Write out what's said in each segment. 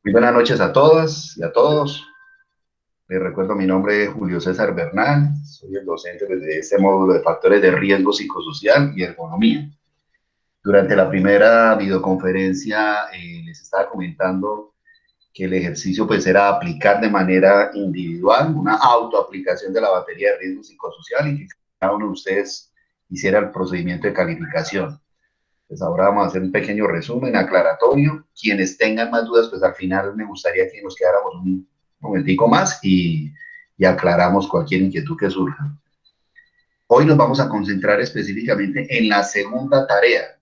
Muy buenas noches a todas y a todos. Les recuerdo mi nombre es Julio César Bernal, soy el docente de este módulo de factores de riesgo psicosocial y ergonomía. Durante la primera videoconferencia les estaba comentando que el ejercicio pues era aplicar de manera individual una autoaplicación de la batería de riesgo psicosocial y que cada uno de ustedes hiciera el procedimiento de calificación. Pues ahora vamos a hacer un pequeño resumen aclaratorio. Quienes tengan más dudas, pues al final me gustaría que nos quedáramos un momentico más y aclaramos cualquier inquietud que surja. Hoy nos vamos a concentrar específicamente en la segunda tarea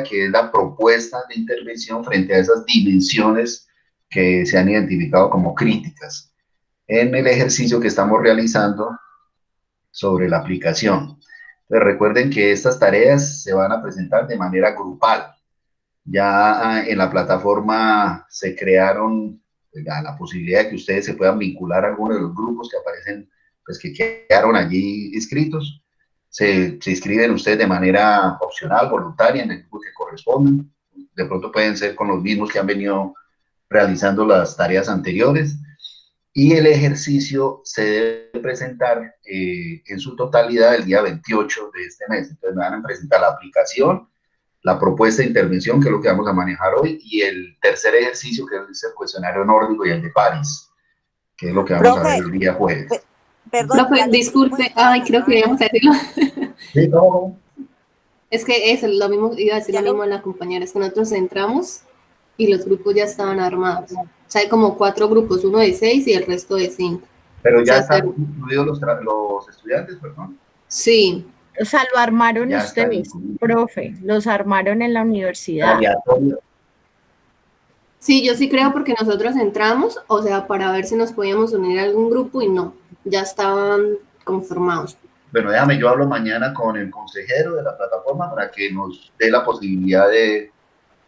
que es la propuesta de intervención frente a esas dimensiones que se han identificado como críticas en el ejercicio que estamos realizando sobre la aplicación. Entonces, recuerden que estas tareas se van a presentar de manera grupal. Ya en la plataforma se crearon la posibilidad de que ustedes se puedan vincular a alguno de los grupos que aparecen, pues que quedaron allí inscritos. Se inscriben ustedes de manera opcional, voluntaria, en el grupo que corresponden. De pronto pueden ser con los mismos que han venido realizando las tareas anteriores. Y el ejercicio se debe presentar en su totalidad el día 28 de este mes. Entonces me van a presentar la aplicación, la propuesta de intervención, que es lo que vamos a manejar hoy, y el tercer ejercicio, que es el cuestionario nórdico y el de París, que es lo que vamos a ver Profe, el día jueves. perdón, Profe, las disculpe, respuestas ay, creo que íbamos a decirlo. Sí, no. Es que eso, lo mismo, iba a decir ya lo mismo lo, a la compañera, es que nosotros entramos y los grupos ya estaban armados. O sea, hay como 4 grupos, uno de 6 y el resto de 5. Pero O ya sea, están incluidos los estudiantes, perdón. sí, O sea, lo armaron Ya están ustedes, incluidos. profe, los armaron en la universidad. Aleatorio. sí, yo sí creo porque nosotros entramos, o sea, para ver si nos podíamos unir a algún grupo y no, ya estaban conformados. Bueno, déjame, yo hablo mañana con el consejero de la plataforma para que nos dé la posibilidad de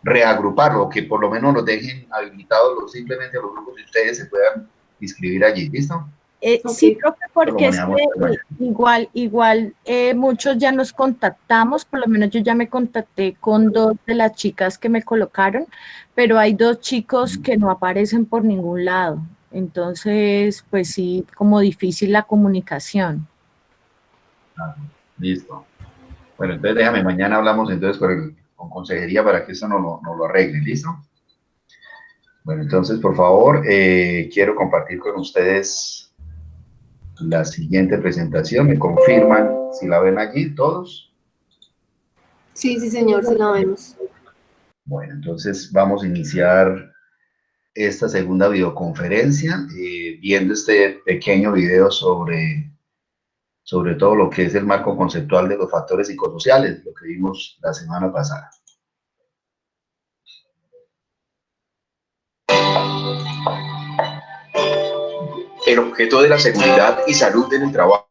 reagruparlo, que por lo menos nos dejen habilitados simplemente los grupos y ustedes se puedan inscribir allí, ¿listo? Sí, Okay. profe, Eso lo porque es manejamos que igual muchos ya nos contactamos, por lo menos yo ya me contacté con 2 de las chicas que me colocaron, pero hay 2 chicos que no aparecen por ningún lado. Entonces, pues sí, como difícil la comunicación. Listo. Bueno, entonces déjame, mañana hablamos entonces con consejería para que eso no lo arreglen, ¿listo? Bueno, entonces, por favor, quiero compartir con ustedes la siguiente presentación. ¿Me confirman si la ven allí todos? Sí, sí, señor, sí la vemos. Bueno, entonces vamos a iniciar esta segunda videoconferencia viendo este pequeño video sobre todo lo que es el marco conceptual de los factores psicosociales, lo que vimos la semana pasada. El objeto de la seguridad y salud en el trabajo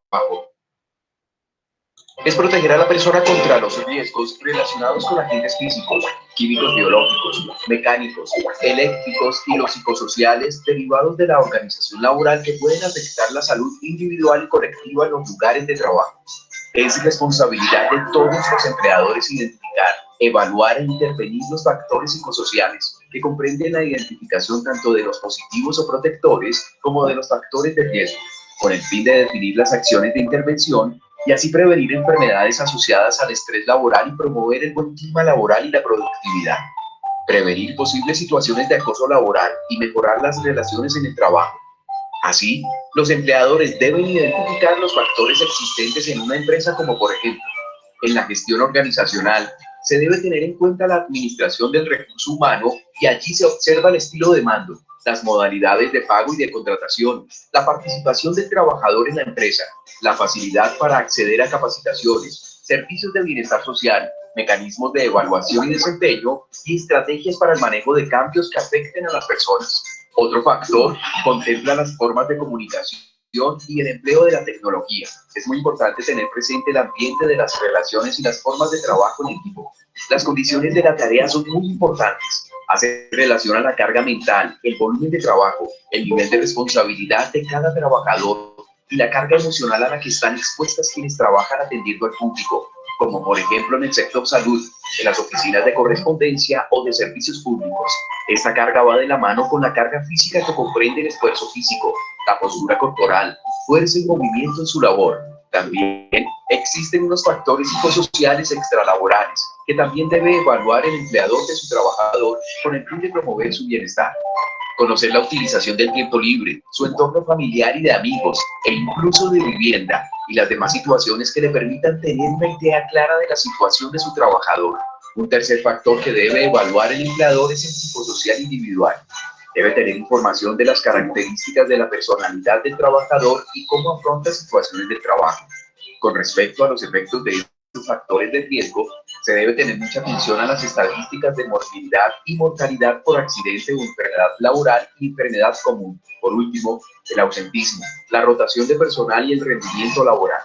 es proteger a la persona contra los riesgos relacionados con agentes físicos, químicos biológicos, mecánicos, eléctricos y los psicosociales derivados de la organización laboral que pueden afectar la salud individual y colectiva en los lugares de trabajo. Es responsabilidad de todos los empleadores identificar, evaluar e intervenir los factores psicosociales, que comprenden la identificación tanto de los positivos o protectores como de los factores de riesgo, con el fin de definir las acciones de intervención y así prevenir enfermedades asociadas al estrés laboral y promover el buen clima laboral y la productividad. Prevenir posibles situaciones de acoso laboral y mejorar las relaciones en el trabajo. Así, los empleadores deben identificar los factores existentes en una empresa como, por ejemplo, en la gestión organizacional, se debe tener en cuenta la administración del recurso humano y allí se observa el estilo de mando, las modalidades de pago y de contratación, la participación del trabajador en la empresa, la facilidad para acceder a capacitaciones, servicios de bienestar social, mecanismos de evaluación y desempeño y estrategias para el manejo de cambios que afecten a las personas. Otro factor contempla las formas de comunicación y el empleo de la tecnología. Es muy importante tener presente el ambiente de las relaciones y las formas de trabajo en equipo. Las condiciones de la tarea son muy importantes. Hace relación a la carga mental, el volumen de trabajo, el nivel de responsabilidad de cada trabajador y la carga emocional a la que están expuestas quienes trabajan atendiendo al público, como por ejemplo en el sector salud, en las oficinas de correspondencia o de servicios públicos. Esta carga va de la mano con la carga física que comprende el esfuerzo físico, la postura corporal, fuerza y movimiento en su labor. También existen unos factores psicosociales extralaborales que también debe evaluar el empleador de su trabajador con el fin de promover su bienestar. Conocer la utilización del tiempo libre, su entorno familiar y de amigos, e incluso de vivienda, y las demás situaciones que le permitan tener una idea clara de la situación de su trabajador. Un tercer factor que debe evaluar el empleador es el psicosocial individual. Debe tener información de las características de la personalidad del trabajador y cómo afronta situaciones de trabajo. Con respecto a los efectos de estos factores de riesgo, se debe tener mucha atención a las estadísticas de morbilidad y mortalidad por accidente o enfermedad laboral y enfermedad común. Por último, el ausentismo, la rotación de personal y el rendimiento laboral.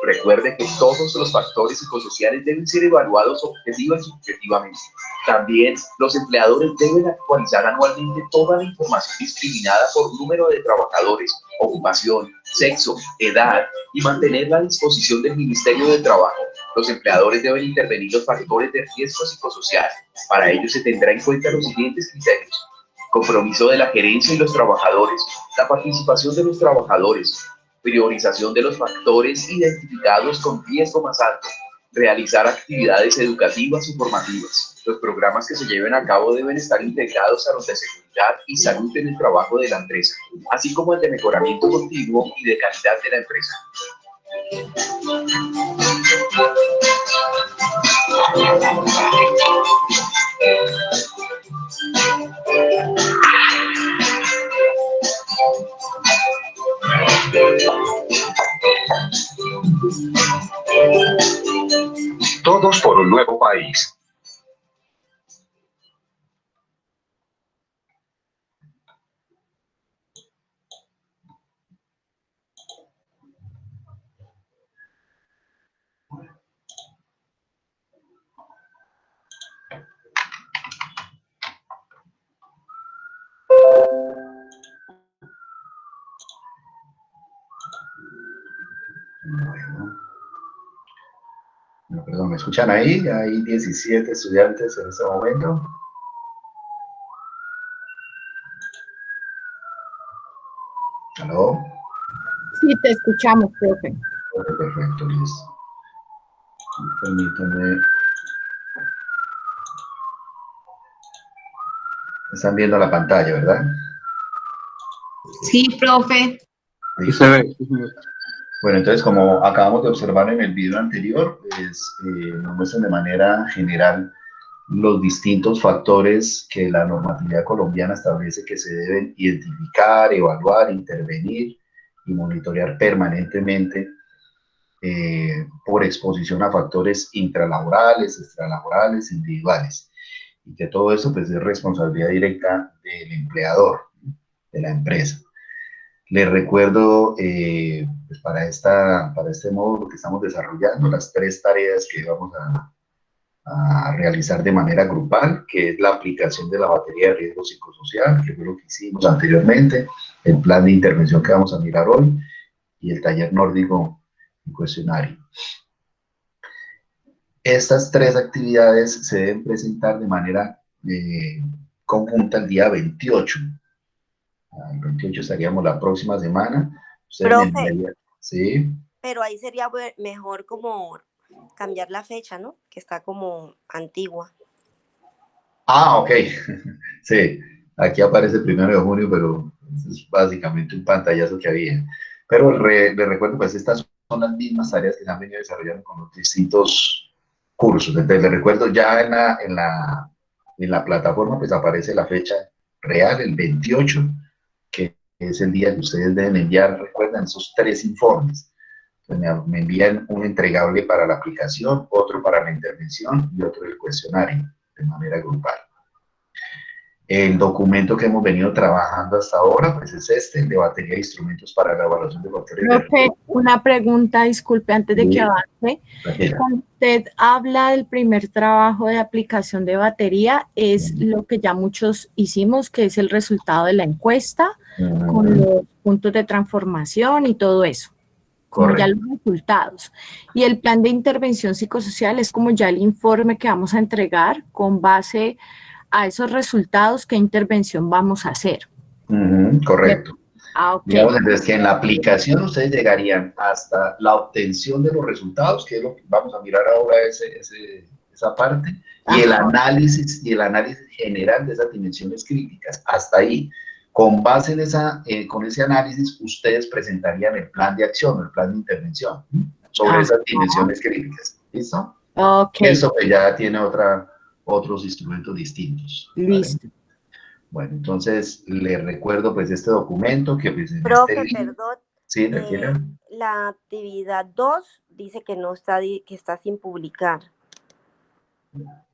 Recuerde que todos los factores psicosociales deben ser evaluados objetiva y subjetivamente. También los empleadores deben actualizar anualmente toda la información discriminada por número de trabajadores, ocupación, sexo, edad y mantenerla a disposición del Ministerio de Trabajo. Los empleadores deben intervenir los factores de riesgo psicosocial. Para ello se tendrá en cuenta los siguientes criterios: compromiso de la gerencia y los trabajadores, la participación de los trabajadores, priorización de los factores identificados con riesgo más alto, realizar actividades educativas o formativas. Los programas que se lleven a cabo deben estar integrados a los de seguridad y salud en el trabajo de la empresa, así como el de mejoramiento continuo y de calidad de la empresa. Todos por un nuevo país. Bueno, perdón, ¿me escuchan ahí? Hay 17 estudiantes en este momento. ¿Aló? Sí, te escuchamos, profe. Ok, perfecto, listo. Permítanme. Están viendo la pantalla, ¿verdad? Sí, profe. Sí se ve. Bueno, entonces, como acabamos de observar en el video anterior, pues, nos muestran de manera general los distintos factores que la normatividad colombiana establece que se deben identificar, evaluar, intervenir y monitorear permanentemente por exposición a factores intralaborales, extralaborales, individuales. Y que todo eso pues, es responsabilidad directa del empleador, de la empresa. Les recuerdo, pues para este módulo que estamos desarrollando, las 3 tareas que vamos a realizar de manera grupal, que es la aplicación de la batería de riesgo psicosocial, que fue lo que hicimos anteriormente, el plan de intervención que vamos a mirar hoy, y el taller nórdico y cuestionario. Estas 3 actividades se deben presentar de manera conjunta el día 28. El 28 estaríamos la próxima semana. Ustedes me Profe, enviarían, ¿sí? pero ahí sería mejor como cambiar la fecha, ¿no? Que está como antigua. Ah, ok. Sí, aquí aparece el 1 de junio, pero es básicamente un pantallazo que había. Pero les recuerdo, pues estas son las mismas tareas que se han venido desarrollando con los distintos cursos. Entonces, les recuerdo, ya en la plataforma, pues aparece la fecha real, el 28, que es el día que ustedes deben enviar, recuerden, esos 3 informes. Entonces, me envían un entregable para la aplicación, otro para la intervención y otro el cuestionario, de manera grupal. El documento que hemos venido trabajando hasta ahora, pues es este, el de batería de instrumentos para la evaluación de factores de riesgo. Profe, una pregunta, disculpe, antes de que avance. Cuando usted habla del primer trabajo de aplicación de batería, es lo que ya muchos hicimos, que es el resultado de la encuesta, con los puntos de transformación y todo eso. Como ya los resultados. Y el plan de intervención psicosocial es como ya el informe que vamos a entregar con base a esos resultados qué intervención vamos a hacer. Correcto. Ok. Digamos entonces que en la aplicación ustedes llegarían hasta la obtención de los resultados, que es lo que vamos a mirar ahora, esa parte, y el análisis general de esas dimensiones críticas. Hasta ahí. Con base en con ese análisis, ustedes presentarían el plan de acción, el plan de intervención sobre esas dimensiones críticas. ¿Listo? Ok. Eso que ya tiene otros instrumentos distintos. Listo. ¿Vale? Bueno, entonces le recuerdo pues este documento que pues en Profe, link, perdón. sí, refieren. La actividad 2 dice que no está, que está sin publicar.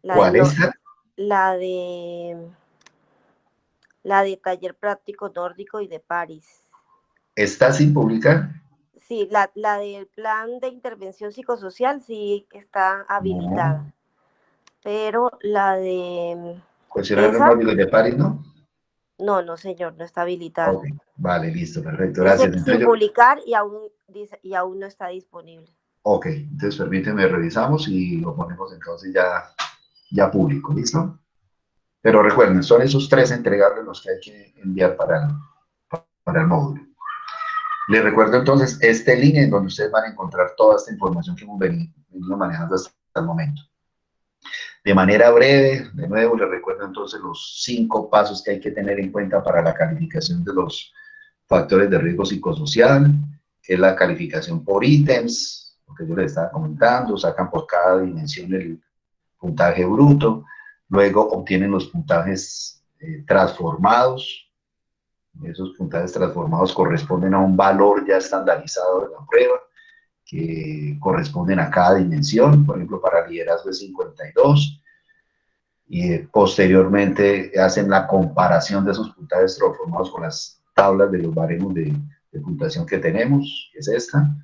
¿Cuál es? La de taller práctico nórdico y de París. ¿Está sin publicar? Sí, la del plan de intervención psicosocial sí está habilitada. Pero la de... Cuestionario nórdico y de París, ¿no? No, señor, no está habilitada. Ok, vale, listo, perfecto, gracias. Dice sin publicar y aún no está disponible. Ok, entonces permíteme, revisamos y lo ponemos entonces ya público, ¿listo? Pero recuerden, son esos 3 entregables los que hay que enviar para el módulo. Les recuerdo entonces este link en donde ustedes van a encontrar toda esta información que hemos venido manejando hasta el momento. De manera breve, de nuevo, les recuerdo entonces los 5 pasos que hay que tener en cuenta para la calificación de los factores de riesgo psicosocial, que es la calificación por ítems, lo que yo les estaba comentando, sacan por cada dimensión el puntaje bruto, luego obtienen los puntajes transformados. Esos puntajes transformados corresponden a un valor ya estandarizado de la prueba, que corresponden a cada dimensión. Por ejemplo, para liderazgo es 52, y posteriormente hacen la comparación de esos puntajes transformados con las tablas de los baremos de puntuación que tenemos, que es esta.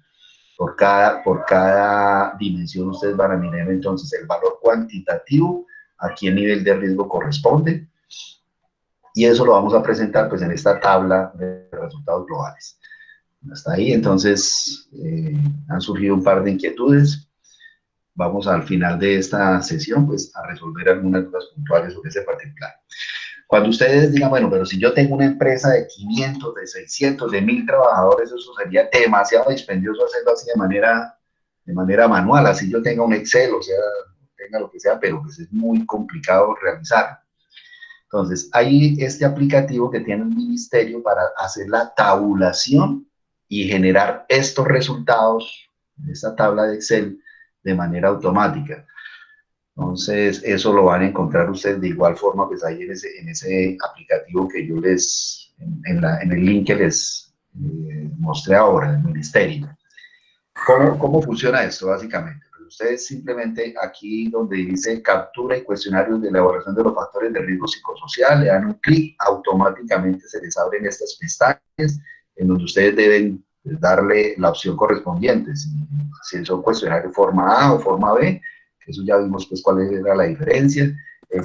Por cada dimensión ustedes van a mirar entonces el valor cuantitativo, a qué nivel de riesgo corresponde, y eso lo vamos a presentar pues en esta tabla de resultados globales. Hasta ahí, entonces, han surgido un par de inquietudes. Vamos al final de esta sesión pues a resolver algunas dudas puntuales sobre ese particular. Cuando ustedes digan, bueno, pero si yo tengo una empresa de 500, de 600, de 1000 trabajadores, eso sería demasiado dispendioso hacerlo así de manera manual, así yo tenga un Excel, o sea, tenga lo que sea, pero pues es muy complicado realizar. Entonces, hay este aplicativo que tiene el ministerio para hacer la tabulación y generar estos resultados en esta tabla de Excel de manera automática. Entonces, eso lo van a encontrar ustedes de igual forma, pues ahí en ese aplicativo que yo en el link que les mostré ahora, del ministerio. ¿Cómo funciona esto, básicamente? Pues ustedes simplemente aquí donde dice captura y cuestionarios de elaboración de los factores de riesgo psicosocial, le dan un clic, automáticamente se les abren estas pestañas en donde ustedes deben darle la opción correspondiente, si son cuestionarios forma A o forma B, eso ya vimos pues cuál era la diferencia.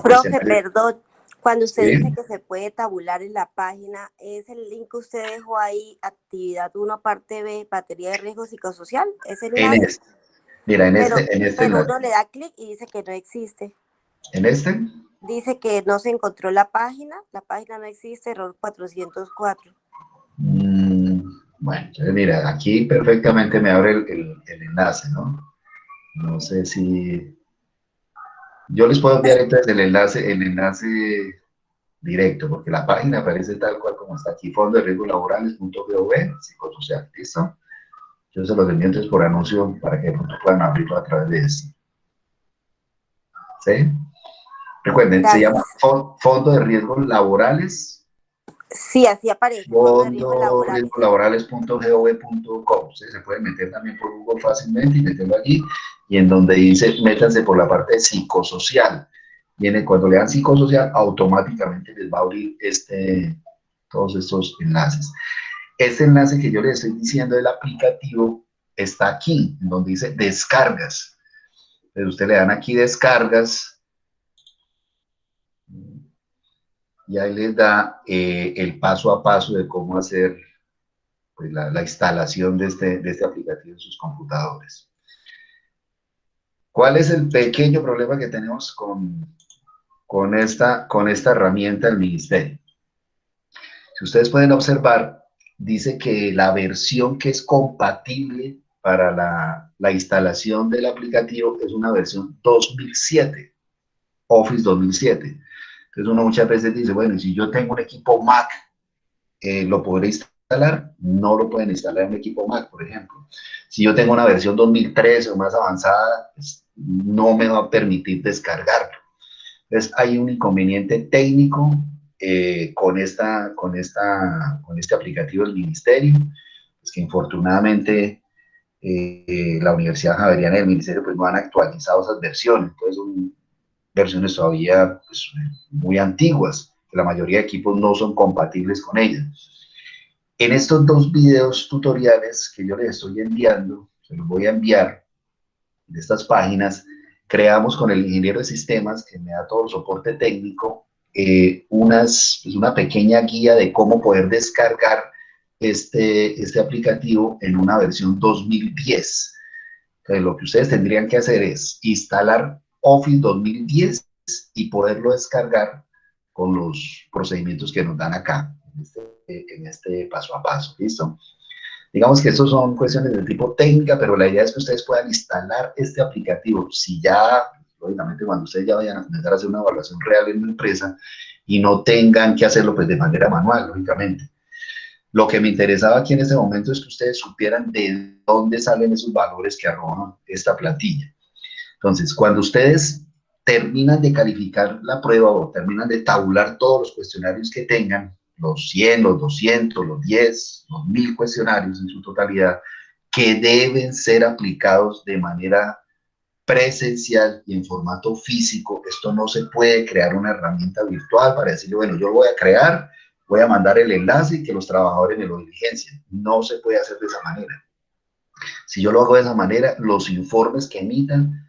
Profe, perdón, cuando usted ¿Sí? dice que se puede tabular en la página, ¿es el link que usted dejó ahí, actividad 1, parte B, batería de riesgo psicosocial? ¿Es el enlace? Mira, Pero enlace. uno le da clic y dice que no existe. ¿En este? Dice que no se encontró la página no existe, error 404. Bueno, entonces mira, aquí perfectamente me abre el enlace, ¿no? No sé si... Yo les puedo enviar entonces el enlace directo, porque la página aparece tal cual como está aquí, fondo de riesgos laborales.gov, psicosocial, ¿listo? Yo se los envío entonces por anuncio para que de pronto puedan abrirlo a través de esto. ¿Sí? Recuerden, Gracias. se llama Fondo de Riesgos Laborales. Sí, así aparece. Fondo riesgolaborales.gov.com. Ustedes se pueden meter también por Google fácilmente y meterlo allí, y en donde dice, métanse por la parte de psicosocial. Cuando le dan psicosocial, automáticamente les va a abrir todos estos enlaces. Este enlace que yo les estoy diciendo del aplicativo está aquí, en donde dice descargas. Entonces usted le dan aquí descargas, y ahí les da el paso a paso de cómo hacer pues, la instalación de este aplicativo en sus computadores. ¿Cuál es el pequeño problema que tenemos con con esta herramienta del ministerio. Si ustedes pueden observar, dice que la versión que es compatible para la instalación del aplicativo es una versión 2007, Office 2007. Entonces uno muchas veces dice, bueno, y si yo tengo un equipo Mac, ¿lo podré instalar? No lo pueden instalar en un equipo Mac, por ejemplo. Si yo tengo una versión 2013 o más avanzada, pues, no me va a permitir descargarlo. Entonces hay un inconveniente técnico con este aplicativo del ministerio, pues que infortunadamente la Universidad Javeriana y el ministerio pues no han actualizado esas versiones, entonces son versiones todavía pues, muy antiguas, que la mayoría de equipos no son compatibles con ellas. En estos 2 videos tutoriales que yo les estoy enviando, se los voy a enviar de estas páginas, creamos con el ingeniero de sistemas, que me da todo el soporte técnico, pues una pequeña guía de cómo poder descargar este aplicativo en una versión 2010. Entonces, lo que ustedes tendrían que hacer es instalar Office 2010 y poderlo descargar con los procedimientos que nos dan acá, en este paso a paso, ¿listo? Digamos que estos son cuestiones de tipo técnica, pero la idea es que ustedes puedan instalar este aplicativo. Si ya, lógicamente, cuando ustedes ya vayan a comenzar a hacer una evaluación real en una empresa y no tengan que hacerlo pues de manera manual, lógicamente. Lo que me interesaba aquí en este momento es que ustedes supieran de dónde salen esos valores que arrojan esta plantilla. Entonces, cuando ustedes terminan de calificar la prueba o terminan de tabular todos los cuestionarios que tengan, los 100, los 200, los 10, los 1000 cuestionarios en su totalidad, que deben ser aplicados de manera presencial y en formato físico. Esto no se puede crear una herramienta virtual para decirle, bueno, yo lo voy a crear, voy a mandar el enlace y que los trabajadores me lo diligencien. No se puede hacer de esa manera. Si yo lo hago de esa manera, los informes que emitan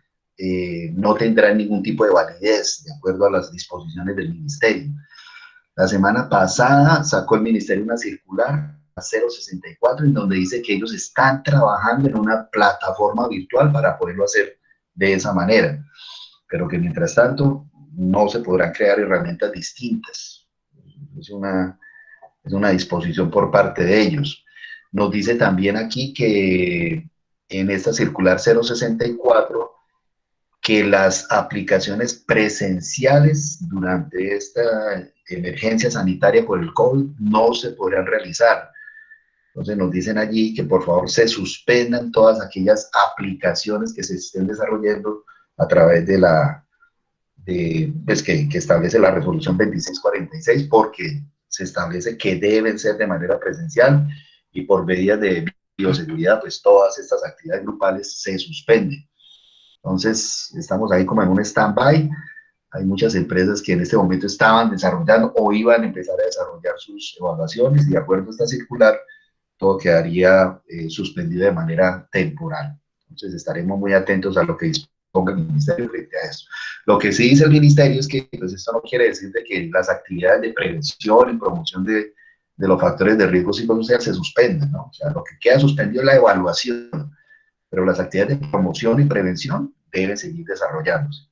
no tendrán ningún tipo de validez de acuerdo a las disposiciones del ministerio. La semana pasada sacó el ministerio una circular 064 en donde dice que ellos están trabajando en una plataforma virtual para poderlo hacer de esa manera, pero que mientras tanto no se podrán crear herramientas distintas. Es una disposición por parte de ellos. Nos dice también aquí que en esta circular 064 que las aplicaciones presenciales durante esta emergencia sanitaria por el COVID no se podrán realizar. Entonces nos dicen allí que por favor se suspendan todas aquellas aplicaciones que se estén desarrollando a través de pues que establece la resolución 2646, porque se establece que deben ser de manera presencial y por medidas de bioseguridad, pues todas estas actividades grupales se suspenden. Entonces, estamos ahí como en un stand-by. Hay muchas empresas que en este momento estaban desarrollando o iban a empezar a desarrollar sus evaluaciones y de acuerdo a esta circular, todo quedaría suspendido de manera temporal. Entonces, estaremos muy atentos a lo que disponga el ministerio frente a eso. Lo que sí dice el ministerio es que pues, esto no quiere decir de que las actividades de prevención y promoción de los factores de riesgo psicosocial se suspendan, ¿no? O sea, lo que queda suspendido es la evaluación, pero las actividades de promoción y prevención deben seguir desarrollándose.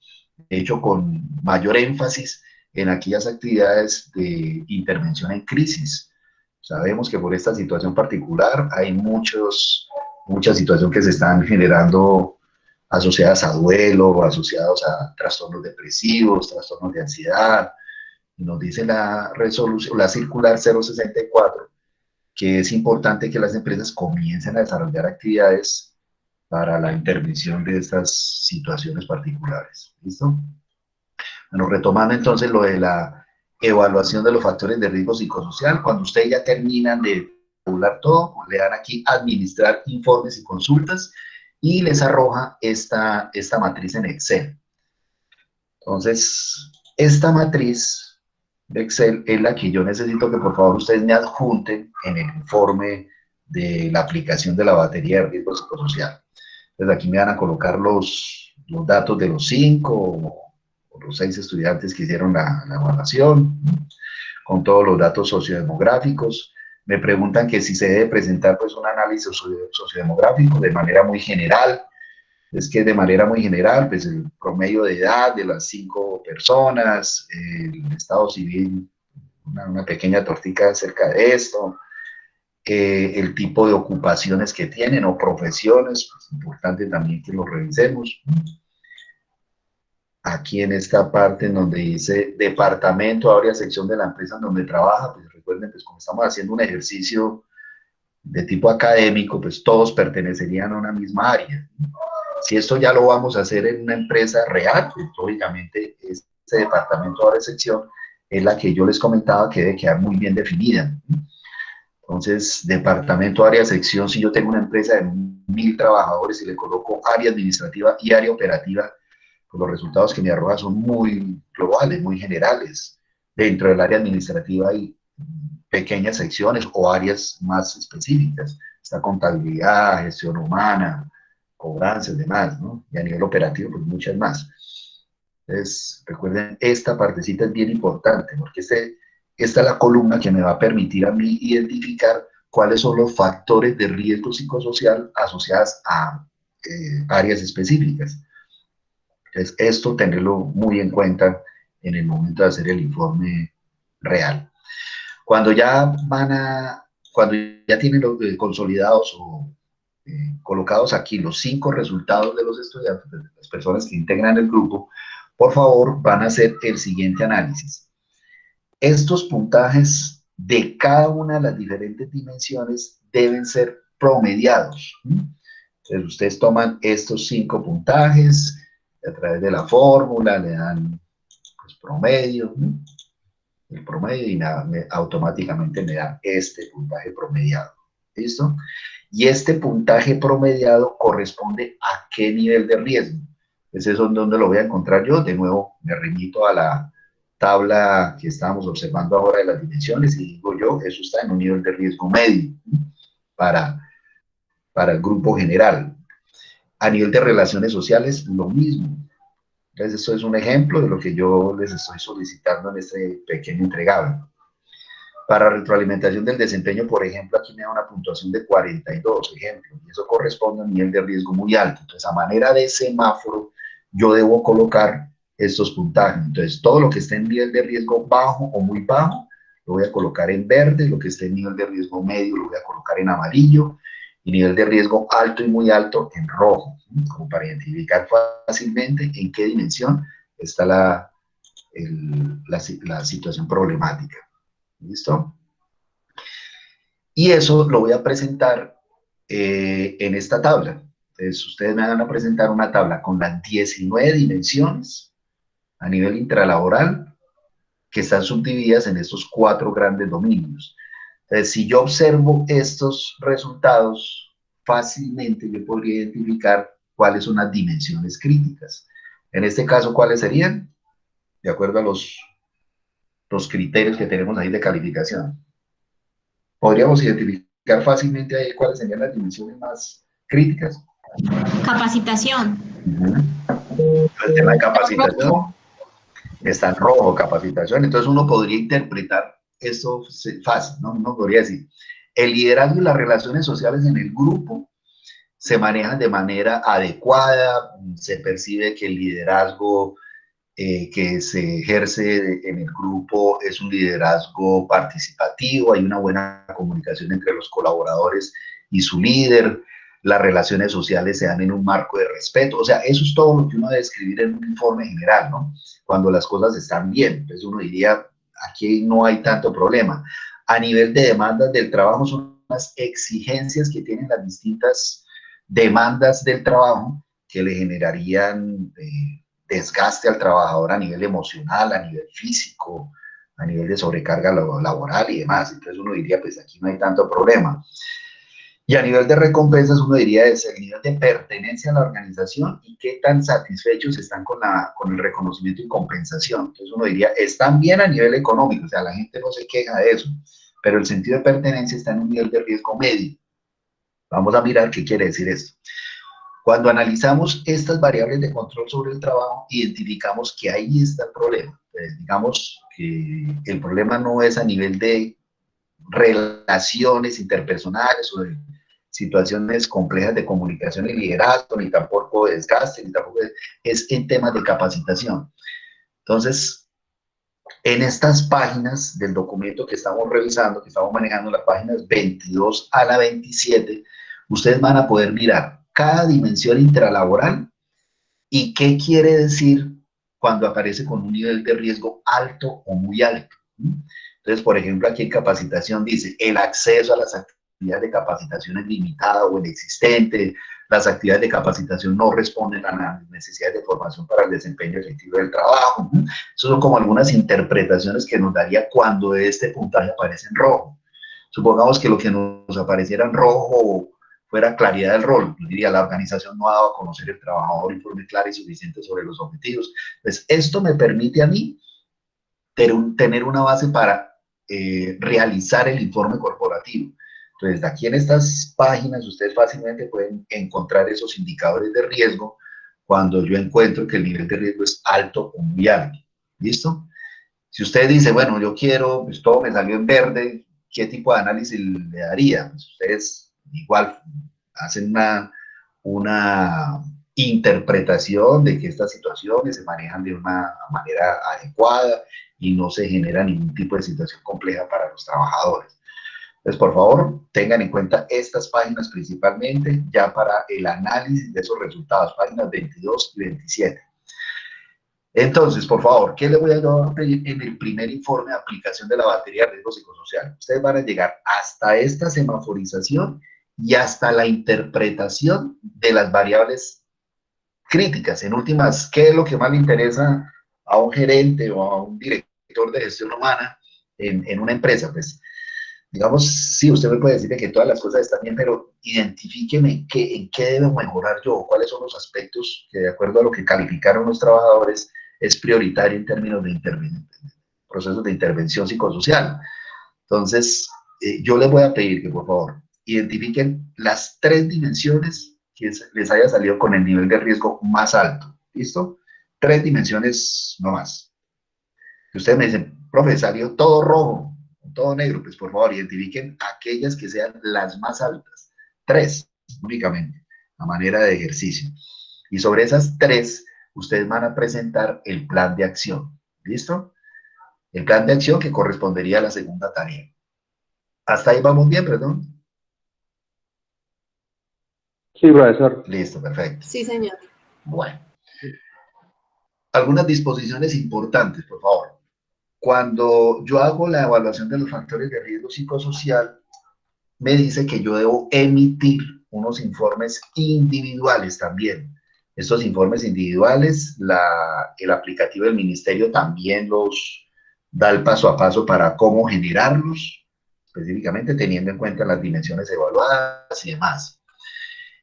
De hecho, con mayor énfasis en aquellas actividades de intervención en crisis. Sabemos que por esta situación particular hay muchas situaciones que se están generando asociadas a duelo, asociados a trastornos depresivos, trastornos de ansiedad. Y nos dice la resolución, la circular 064, que es importante que las empresas comiencen a desarrollar actividades para la intervención de estas situaciones particulares. ¿Listo? Bueno, retomando entonces lo de la evaluación de los factores de riesgo psicosocial, cuando ustedes ya terminan de tabular todo, le dan aquí administrar informes y consultas y les arroja esta matriz en Excel. Entonces, esta matriz de Excel es la que yo necesito que por favor ustedes me adjunten en el informe de la aplicación de la batería de riesgo psicosocial. Entonces aquí me van a colocar los datos de los 5 o los 6 estudiantes que hicieron la evaluación, con todos los datos sociodemográficos. Me preguntan que si se debe presentar pues un análisis sociodemográfico de manera muy general, Es que de manera muy general, pues el promedio de edad de las 5 personas, el estado civil, una pequeña tortica acerca de esto, el tipo de ocupaciones que tienen o profesiones, pues importante también que lo revisemos. Aquí en esta parte en donde dice departamento, área, sección de la empresa en donde trabaja, pues recuerden, pues como estamos haciendo un ejercicio de tipo académico, pues todos pertenecerían a una misma área. Si esto ya lo vamos a hacer en una empresa real, pues lógicamente este departamento de sección es la que yo les comentaba que debe quedar muy bien definida. Entonces, departamento, área, sección, si yo tengo una empresa de 1000 trabajadores y le coloco área administrativa y área operativa, pues los resultados que me arroja son muy globales, muy generales. Dentro del área administrativa hay pequeñas secciones o áreas más específicas. Está contabilidad, gestión humana, cobranzas, demás, ¿no? Y a nivel operativo, pues muchas más. Entonces, recuerden, esta partecita es bien importante, porque esta es la columna que me va a permitir a mí identificar cuáles son los factores de riesgo psicosocial asociados a áreas específicas. Entonces, esto tenerlo muy en cuenta en el momento de hacer el informe real. Cuando ya tienen los consolidados o colocados aquí los 5 resultados de los estudiantes, de las personas que integran el grupo, por favor van a hacer el siguiente análisis. Estos puntajes de cada una de las diferentes dimensiones deben ser promediados. Entonces ustedes toman estos 5 puntajes, a través de la fórmula le dan pues, promedio, el promedio y nada, automáticamente me da este puntaje promediado. ¿Listo? Y este puntaje promediado corresponde a qué nivel de riesgo. Es eso en donde lo voy a encontrar yo. De nuevo, me remito a la tabla que estábamos observando ahora de las dimensiones y digo yo, eso está en un nivel de riesgo medio para el grupo general. A nivel de relaciones sociales, lo mismo. Entonces, esto es un ejemplo de lo que yo les estoy solicitando en este pequeño entregable. Para retroalimentación del desempeño, por ejemplo, aquí me da una puntuación de 42, ejemplo, y eso corresponde a un nivel de riesgo muy alto. Entonces, a manera de semáforo, yo debo colocar estos puntajes. Entonces, todo lo que esté en nivel de riesgo bajo o muy bajo, lo voy a colocar en verde, lo que esté en nivel de riesgo medio, lo voy a colocar en amarillo, y nivel de riesgo alto y muy alto en rojo, como para identificar fácilmente en qué dimensión está la situación problemática. ¿Listo? Y eso lo voy a presentar en esta tabla. Entonces, ustedes me van a presentar una tabla con las 19 dimensiones a nivel intralaboral que están subdivididas en estos 4 grandes dominios. Entonces, si yo observo estos resultados, fácilmente yo podría identificar cuáles son las dimensiones críticas. En este caso, ¿cuáles serían? De acuerdo a los criterios que tenemos ahí de calificación. ¿Podríamos identificar fácilmente ahí cuáles serían las dimensiones más críticas? Capacitación. El tema de capacitación está en rojo, capacitación. Entonces uno podría interpretar eso fácil, ¿no? Uno podría decir, el liderazgo y las relaciones sociales en el grupo se manejan de manera adecuada, se percibe que el liderazgo que se ejerce en el grupo es un liderazgo participativo, hay una buena comunicación entre los colaboradores y su líder, las relaciones sociales se dan en un marco de respeto, o sea, eso es todo lo que uno debe escribir en un informe general, ¿no? Cuando las cosas están bien, entonces uno diría, aquí no hay tanto problema. A nivel de demandas del trabajo son las exigencias que tienen las distintas demandas del trabajo que le generarían desgaste al trabajador a nivel emocional, a nivel físico, a nivel de sobrecarga laboral y demás. Entonces uno diría, pues aquí no hay tanto problema. Y a nivel de recompensas uno diría es el nivel de pertenencia a la organización y qué tan satisfechos están con el reconocimiento y compensación. Entonces uno diría, están bien a nivel económico, o sea, la gente no se queja de eso, pero el sentido de pertenencia está en un nivel de riesgo medio. Vamos a mirar qué quiere decir esto. Cuando analizamos estas variables de control sobre el trabajo, identificamos que ahí está el problema. Entonces, digamos que el problema no es a nivel de relaciones interpersonales, situaciones complejas de comunicación y liderazgo, ni tampoco de desgaste, ni tampoco es en temas de capacitación. Entonces, en estas páginas del documento que estamos revisando, que estamos manejando, las páginas 22 a la 27, ustedes van a poder mirar cada dimensión intralaboral y qué quiere decir cuando aparece con un nivel de riesgo alto o muy alto. Entonces, por ejemplo, aquí en capacitación dice, el acceso a las actividades de capacitación es limitada o inexistente, las actividades de capacitación no responden a las necesidades de formación para el desempeño efectivo del trabajo. Esas son como algunas interpretaciones que nos daría cuando este puntaje aparece en rojo. Supongamos que lo que nos apareciera en rojo fuera claridad del rol, yo diría, la organización no ha dado a conocer el trabajador informe claro y suficiente sobre los objetivos. Pues esto me permite a mí tener una base para realizar el informe corporativo. Entonces, de aquí en estas páginas, ustedes fácilmente pueden encontrar esos indicadores de riesgo cuando yo encuentro que el nivel de riesgo es alto o muy alto. ¿Listo? Si usted dice, bueno, yo quiero, pues todo me salió en verde, ¿qué tipo de análisis le daría? Pues ustedes igual hacen una interpretación de que estas situaciones se manejan de una manera adecuada y no se genera ningún tipo de situación compleja para los trabajadores. Entonces, por favor, tengan en cuenta estas páginas principalmente ya para el análisis de esos resultados, páginas 22 y 27. Entonces, por favor, ¿qué les voy a pedir en el primer informe de aplicación de la batería de riesgo psicosocial? Ustedes van a llegar hasta esta semaforización y hasta la interpretación de las variables críticas. En últimas, ¿qué es lo que más le interesa a un gerente o a un director de gestión humana en una empresa? Pues, digamos, sí, usted me puede decir que todas las cosas están bien, pero identifíqueme en qué debo mejorar yo, cuáles son los aspectos que, de acuerdo a lo que calificaron los trabajadores, es prioritario en términos de procesos de intervención psicosocial. Entonces, yo les voy a pedir que, por favor, identifiquen las 3 dimensiones que les haya salido con el nivel de riesgo más alto. ¿Listo? 3 dimensiones no más. Si ustedes me dicen, profe, salió todo rojo, todo negro, pues por favor, identifiquen aquellas que sean las más altas. 3, únicamente, a manera de ejercicio. Y sobre esas 3, ustedes van a presentar el plan de acción. ¿Listo? El plan de acción que correspondería a la segunda tarea. ¿Hasta ahí vamos bien, perdón? Sí, profesor. Listo, perfecto. Sí, señor. Bueno. Algunas disposiciones importantes, por favor. Cuando yo hago la evaluación de los factores de riesgo psicosocial, me dice que yo debo emitir unos informes individuales también. Estos informes individuales, el aplicativo del ministerio también los da el paso a paso para cómo generarlos, específicamente teniendo en cuenta las dimensiones evaluadas y demás.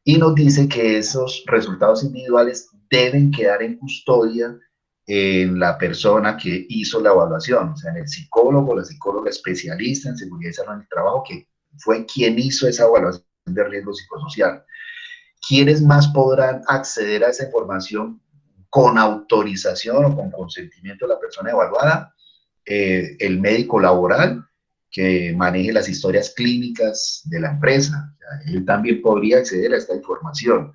Y nos dice que esos resultados individuales deben quedar en custodia en la persona que hizo la evaluación, o sea, en el psicólogo, la psicóloga especialista en seguridad y salud en el trabajo, que fue quien hizo esa evaluación de riesgo psicosocial. ¿Quiénes más podrán acceder a esa información con autorización o con consentimiento de la persona evaluada? El médico laboral, que maneje las historias clínicas de la empresa. O sea, él también podría acceder a esta información.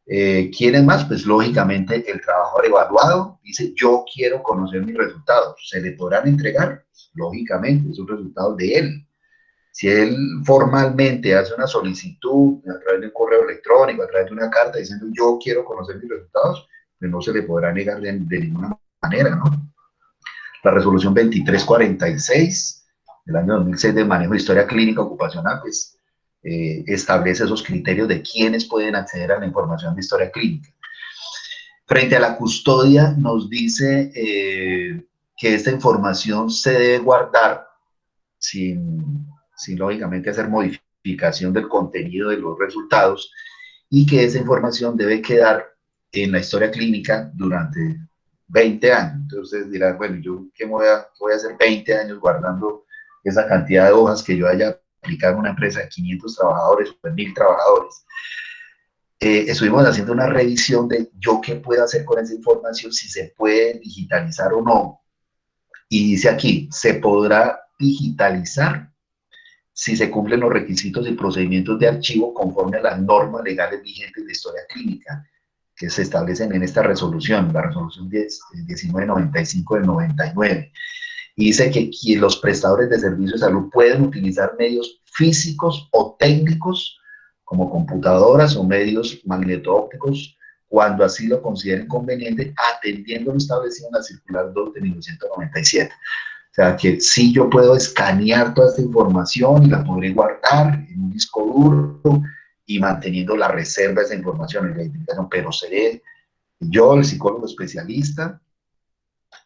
¿Quiénes más? Pues lógicamente el trabajador evaluado dice, yo quiero conocer mis resultados. ¿Se le podrán entregar? Lógicamente, son resultados de él. Si él formalmente hace una solicitud a través de un correo electrónico, a través de una carta diciendo yo quiero conocer mis resultados, pues no se le podrá negar de ninguna manera, ¿no? La resolución 2346 del año 2006 de manejo de historia clínica ocupacional, pues establece esos criterios de quiénes pueden acceder a la información de historia clínica. Frente a la custodia, nos dice que esta información se debe guardar sin lógicamente hacer modificación del contenido de los resultados y que esa información debe quedar en la historia clínica durante 20 años. Entonces ustedes dirán, bueno, ¿yo qué voy a hacer 20 años guardando esa cantidad de hojas que yo haya aplicado en una empresa de 500 trabajadores o de 1000 trabajadores? Estuvimos haciendo una revisión de yo qué puedo hacer con esa información, si se puede digitalizar o no. Y dice aquí, se podrá digitalizar si se cumplen los requisitos y procedimientos de archivo conforme a las normas legales vigentes de historia clínica que se establecen en esta resolución, la resolución 1995 del 99. Y dice que los prestadores de servicios de salud pueden utilizar medios físicos o técnicos como computadoras o medios magneto-ópticos cuando así lo consideren conveniente, atendiendo lo establecido en la circular 2 de 1997. O sea, que sí yo puedo escanear toda esta información y la podré guardar en un disco duro y manteniendo la reserva de esa información y la identificación, pero seré yo, el psicólogo especialista,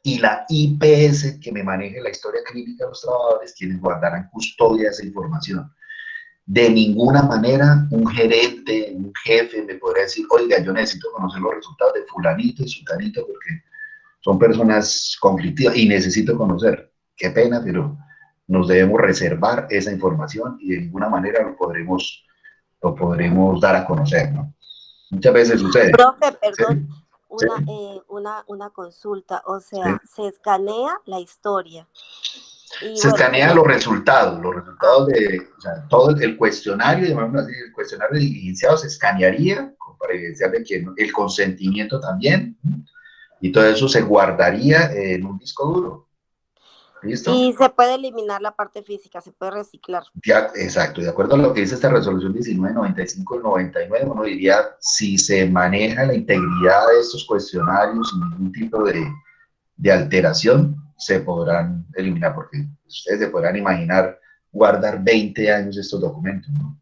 y la IPS que me maneje la historia clínica de los trabajadores, quienes guardarán custodia de esa información. De ninguna manera un gerente, un jefe me podría decir, oiga, yo necesito conocer los resultados de fulanito y sultanito porque son personas conflictivas y necesito conocer. Qué pena, pero nos debemos reservar esa información y de ninguna manera lo podremos dar a conocer, ¿no? Muchas veces sucede. Profe, perdón, Sí. una consulta, o sea, Sí. se escanea la historia. Y Se bueno, escanean los resultados de, o sea, todo el cuestionario, llamémoslo así, el cuestionario diligenciado se escanearía para evidenciar de que el consentimiento también, y todo eso se guardaría en un disco duro. ¿Listo? Y se puede eliminar la parte física, se puede reciclar. Ya, exacto, de acuerdo a lo que dice esta resolución 1995 del 99, uno diría, si se maneja la integridad de estos cuestionarios sin ningún tipo de alteración, se podrán eliminar, porque ustedes se podrán imaginar guardar 20 años estos documentos, ¿no?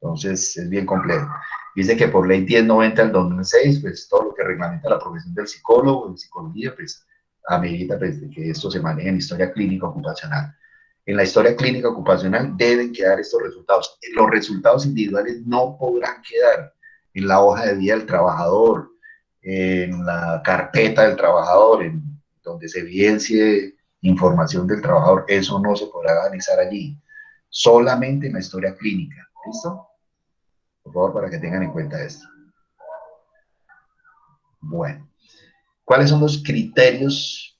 Entonces, es bien complejo. Dice que por ley 1090 del 2006, pues todo lo que reglamenta la profesión del psicólogo, de psicología, pues amerita pues, de que esto se maneje en historia clínica ocupacional. En la historia clínica ocupacional deben quedar estos resultados. Los resultados individuales no podrán quedar en la hoja de vida del trabajador, en la carpeta del trabajador, en donde se evidencie información del trabajador. Eso no se podrá analizar allí, solamente en la historia clínica. ¿Listo? Por favor, para que tengan en cuenta esto. Bueno, ¿cuáles son los criterios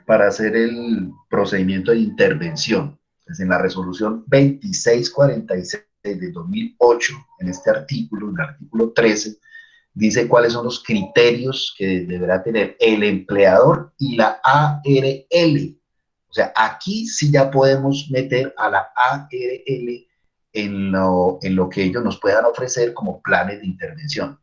para hacer el procedimiento de intervención? Pues en la resolución 2646 de 2008, en este artículo, en el artículo 13, dice cuáles son los criterios que deberá tener el empleador y la ARL. O sea, aquí sí ya podemos meter a la ARL en lo que ellos nos puedan ofrecer como planes de intervención.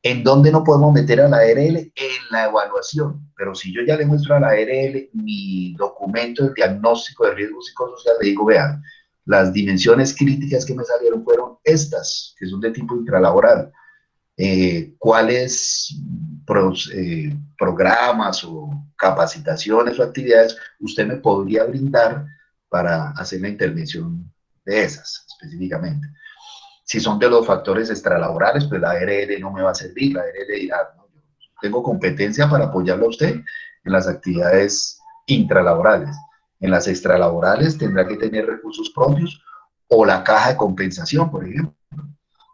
¿En dónde no podemos meter a la ARL? En la evaluación. Pero si yo ya le muestro a la ARL mi documento de diagnóstico de riesgo psicosocial, le digo, vean, las dimensiones críticas que me salieron fueron estas, que son de tipo intralaboral. ¿Cuáles programas o capacitaciones o actividades usted me podría brindar para hacer la intervención de esas específicamente? Si son de los factores extralaborales, pues la ARL no me va a servir. La ARL dirá, no, yo tengo competencia para apoyarlo a usted en las actividades intralaborales. En las extralaborales tendrá que tener recursos propios o la caja de compensación, por ejemplo,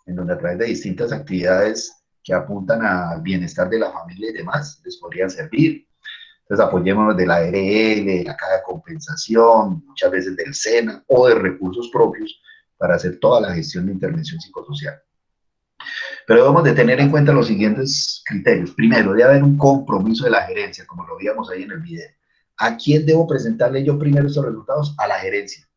en donde a través de distintas actividades que apuntan al bienestar de la familia y demás, les podrían servir. Entonces apoyémonos de la ARL, de la caja de compensación, muchas veces del SENA o de recursos propios para hacer toda la gestión de intervención psicosocial. Pero debemos de tener en cuenta los siguientes criterios. Primero, debe haber un compromiso de la gerencia, como lo veíamos ahí en el video. ¿A quién debo presentarle yo primero estos resultados? A la gerencia.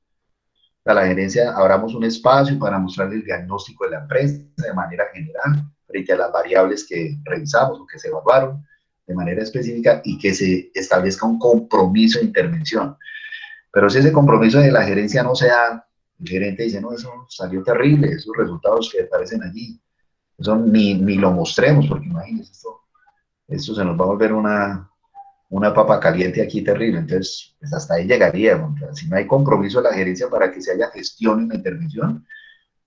A la gerencia abramos un espacio para mostrarle el diagnóstico de la empresa de manera general, frente a las variables que revisamos o que se evaluaron de manera específica y que se establezca un compromiso de intervención. Pero si ese compromiso de la gerencia no se da, el gerente dice, no, eso salió terrible, esos resultados que aparecen allí, eso ni lo mostremos, porque imagínense, esto se nos va a volver una papa caliente aquí terrible. Entonces, pues hasta ahí llegaríamos. Si no hay compromiso de la gerencia para que se haya gestión en la intervención,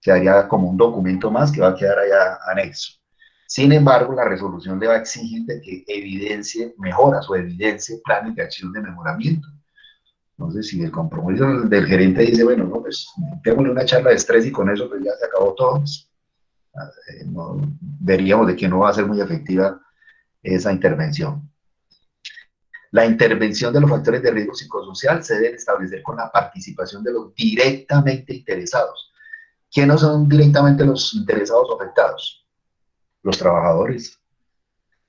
quedaría como un documento más que va a quedar allá anexo. Sin embargo, la resolución le va a exigir de que evidencie mejoras o evidencie planes de acción de mejoramiento. Entonces, si el compromiso del gerente dice, bueno, no, pues démosle una charla de estrés y con eso pues ya se acabó todo, pues, veríamos de que no va a ser muy efectiva esa intervención. La intervención de los factores de riesgo psicosocial se debe establecer con la participación de los directamente interesados. ¿Quiénes son directamente los interesados o afectados? Los trabajadores.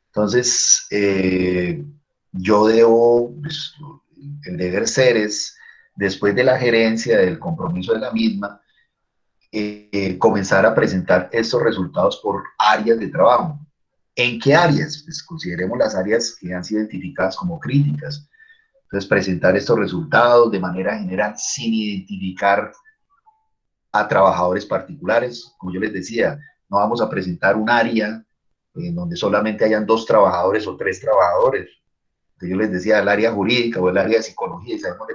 Entonces, yo debo, pues, el deber ser es, después de la gerencia, del compromiso de la misma, comenzar a presentar estos resultados por áreas de trabajo. ¿En qué áreas? Pues consideremos las áreas que han sido identificadas como críticas. Entonces, presentar estos resultados de manera general sin identificar a trabajadores particulares. Como yo les decía, no vamos a presentar un área en donde solamente hayan 2 trabajadores o 3 trabajadores. Entonces, yo les decía, el área jurídica o el área de psicología, y sabemos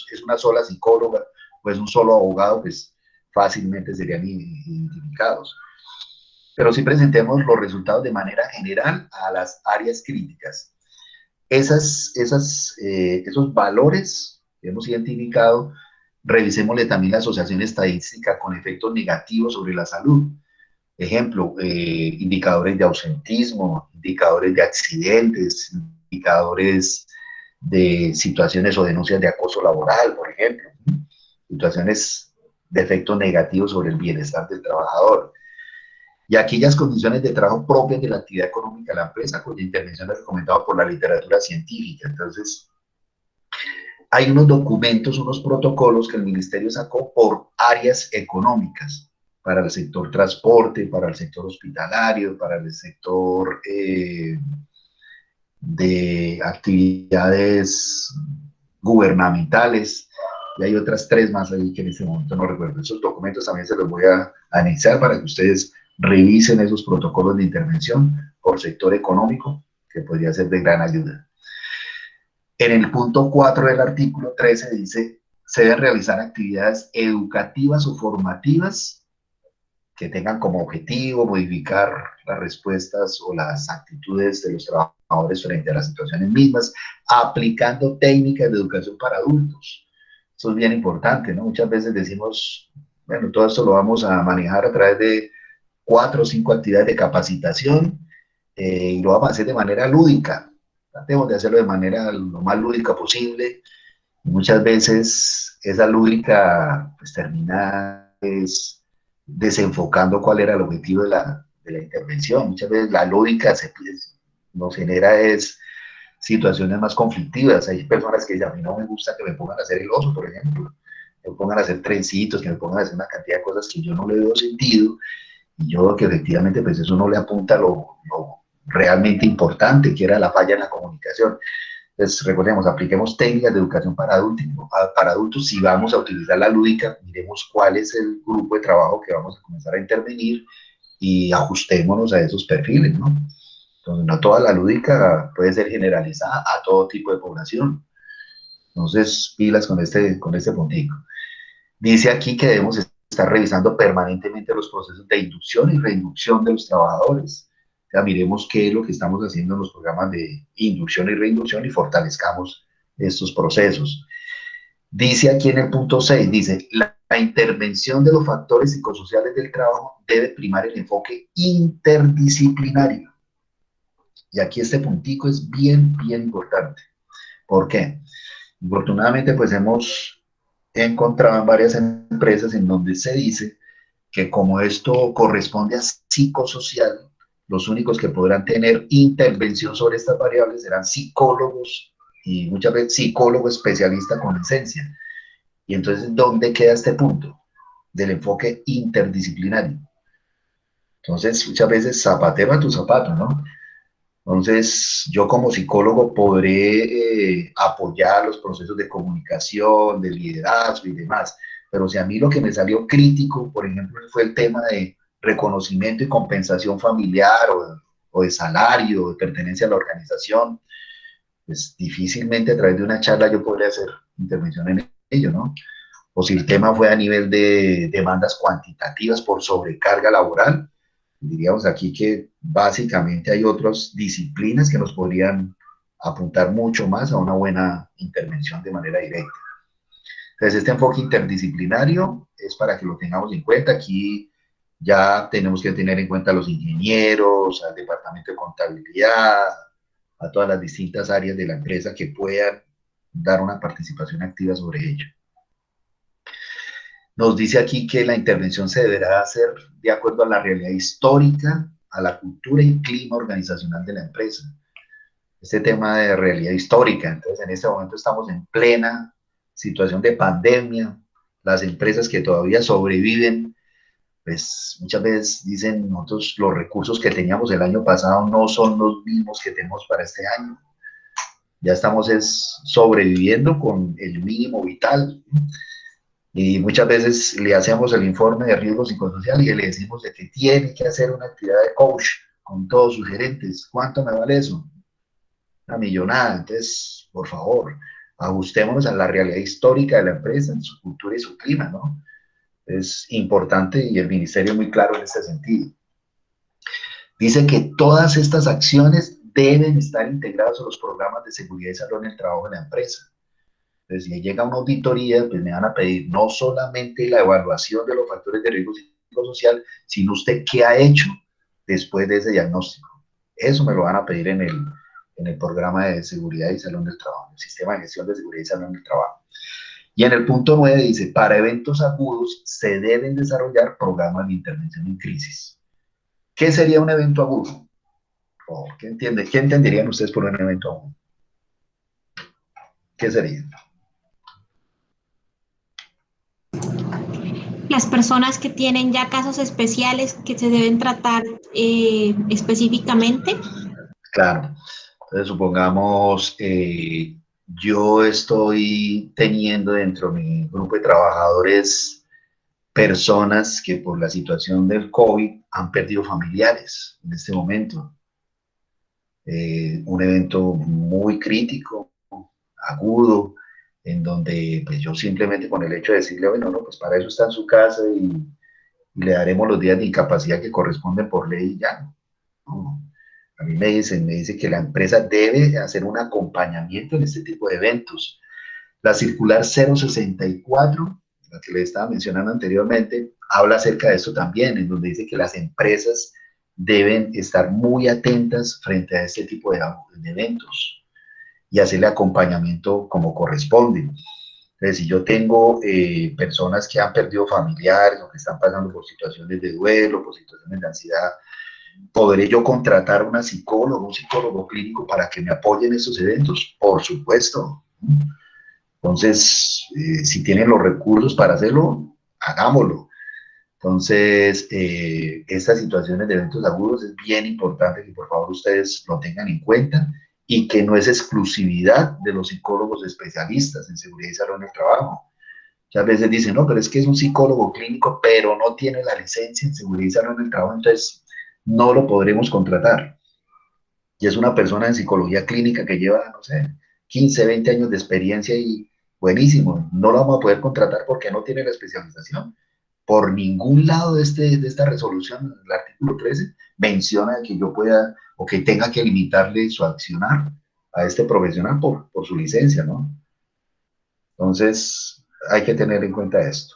que es una sola psicóloga o es un solo abogado, pues fácilmente serían identificados. Pero sí presentemos los resultados de manera general a las áreas críticas. Esos valores que hemos identificado, revisémosle también la asociación estadística con efectos negativos sobre la salud. Ejemplo, indicadores de ausentismo, indicadores de accidentes, indicadores de situaciones o denuncias de acoso laboral, por ejemplo. Situaciones de efectos negativos sobre el bienestar del trabajador. Y aquellas condiciones de trabajo propias de la actividad económica de la empresa, cuya intervención es recomendada por la literatura científica. Entonces, hay unos documentos, unos protocolos que el ministerio sacó por áreas económicas, para el sector transporte, para el sector hospitalario, para el sector de actividades gubernamentales, y hay otras 3 más ahí que en este momento no recuerdo. Esos documentos también se los voy a anexar para que ustedes revisen esos protocolos de intervención por sector económico, que podría ser de gran ayuda. En el punto 4 del artículo 13 dice, se deben realizar actividades educativas o formativas que tengan como objetivo modificar las respuestas o las actitudes de los trabajadores frente a las situaciones mismas, aplicando técnicas de educación para adultos. Eso es bien importante, ¿no? Muchas veces decimos, bueno, todo esto lo vamos a manejar a través de 4 o 5 actividades de capacitación y lo vamos a hacer de manera lúdica. Tratemos de hacerlo de manera lo más lúdica posible. Y muchas veces esa lúdica pues termina desenfocando cuál era el objetivo de la intervención. Muchas veces la lúdica nos genera situaciones más conflictivas. Hay personas que dicen, a mí no me gusta que me pongan a hacer el oso, por ejemplo, que me pongan a hacer trencitos, que me pongan a hacer una cantidad de cosas que yo no le veo sentido, y yo veo que efectivamente pues eso no le apunta a lo realmente importante, que era la falla en la comunicación. Entonces, recordemos, apliquemos técnicas de educación para adultos. Si vamos a utilizar la lúdica, miremos cuál es el grupo de trabajo que vamos a comenzar a intervenir y ajustémonos a esos perfiles, ¿no? Entonces, no toda la lúdica puede ser generalizada a todo tipo de población. Entonces, pilas con este puntico. Dice aquí que debemos estar revisando permanentemente los procesos de inducción y reinducción de los trabajadores. O sea, miremos qué es lo que estamos haciendo en los programas de inducción y reinducción y fortalezcamos estos procesos. Dice aquí en el punto 6, dice, la intervención de los factores psicosociales del trabajo debe primar el enfoque interdisciplinario. Y aquí este puntico es bien importante. ¿Por qué? Afortunadamente, pues hemos encontrado en varias empresas en donde se dice que como esto corresponde a psicosocial, los únicos que podrán tener intervención sobre estas variables serán psicólogos y muchas veces psicólogo especialista con licencia. Y entonces, ¿dónde queda este punto del enfoque interdisciplinario? Entonces, muchas veces zapatero a tu zapato, ¿no? Entonces, yo como psicólogo podré apoyar los procesos de comunicación, de liderazgo y demás, pero si a mí lo que me salió crítico, por ejemplo, fue el tema de reconocimiento y compensación familiar o de salario, de pertenencia a la organización, pues difícilmente a través de una charla yo podría hacer intervención en ello, ¿no? O si el tema fue a nivel de demandas cuantitativas por sobrecarga laboral, diríamos aquí que básicamente hay otras disciplinas que nos podrían apuntar mucho más a una buena intervención de manera directa. Entonces, este enfoque interdisciplinario es para que lo tengamos en cuenta. Aquí ya tenemos que tener en cuenta a los ingenieros, al departamento de contabilidad, a todas las distintas áreas de la empresa que puedan dar una participación activa sobre ello. Nos dice aquí que la intervención se deberá hacer de acuerdo a la realidad histórica, a la cultura y clima organizacional de la empresa. Este tema de realidad histórica, entonces en este momento estamos en plena situación de pandemia, las empresas que todavía sobreviven, pues muchas veces dicen nosotros los recursos que teníamos el año pasado no son los mismos que tenemos para este año. Ya estamos sobreviviendo con el mínimo vital. Y muchas veces le hacemos el informe de riesgo psicosocial y le decimos de que tiene que hacer una actividad de coach con todos sus gerentes. ¿Cuánto me vale eso? Una millonada. Entonces, por favor, ajustémonos a la realidad histórica de la empresa, su cultura y su clima, ¿no? Es importante y el ministerio es muy claro en este sentido. Dice que todas estas acciones deben estar integradas a los programas de seguridad y salud en el trabajo de la empresa. Entonces, si llega una auditoría, pues me van a pedir no solamente la evaluación de los factores de riesgo psicosocial, sino usted qué ha hecho después de ese diagnóstico. Eso me lo van a pedir en el programa de seguridad y salud en el trabajo, el sistema de gestión de seguridad y salud en el trabajo. Y en el punto 9 dice, para eventos agudos se deben desarrollar programas de intervención en crisis. ¿Qué sería un evento agudo? ¿Qué entenderían ustedes por un evento agudo? ¿Qué sería? Las personas que tienen ya casos especiales que se deben tratar específicamente. Claro. Entonces, supongamos, yo estoy teniendo dentro de mi grupo de trabajadores personas que por la situación del COVID han perdido familiares en este momento. Un evento muy crítico, agudo, en donde pues, yo simplemente con el hecho de decirle, bueno, no, pues para eso está en su casa y le daremos los días de incapacidad que corresponden por ley y ya. No. A mí me dice que la empresa debe hacer un acompañamiento en este tipo de eventos. La circular 064, la que le estaba mencionando anteriormente, habla acerca de esto también, en donde dice que las empresas deben estar muy atentas frente a este tipo de eventos y hacerle acompañamiento como corresponde. Entonces, si yo tengo personas que han perdido familiares o que están pasando por situaciones de duelo, por situaciones de ansiedad, ¿podré yo contratar una psicóloga, un psicólogo clínico para que me apoyen en estos eventos? Por supuesto. Entonces, si tienen los recursos para hacerlo, hagámoslo. Entonces, estas situaciones de eventos agudos es bien importante que por favor ustedes lo tengan en cuenta y que no es exclusividad de los psicólogos especialistas en seguridad y salud en el trabajo. Muchas veces dicen, no, pero es que es un psicólogo clínico, pero no tiene la licencia en seguridad y salud en el trabajo, entonces no lo podremos contratar. Y es una persona en psicología clínica que lleva, no sé, 15, 20 años de experiencia y buenísimo, no lo vamos a poder contratar porque no tiene la especialización. Por ningún lado de esta resolución, el artículo 13, menciona que yo pueda o que tenga que limitarle su accionar a este profesional por su licencia, ¿no? Entonces, hay que tener en cuenta esto.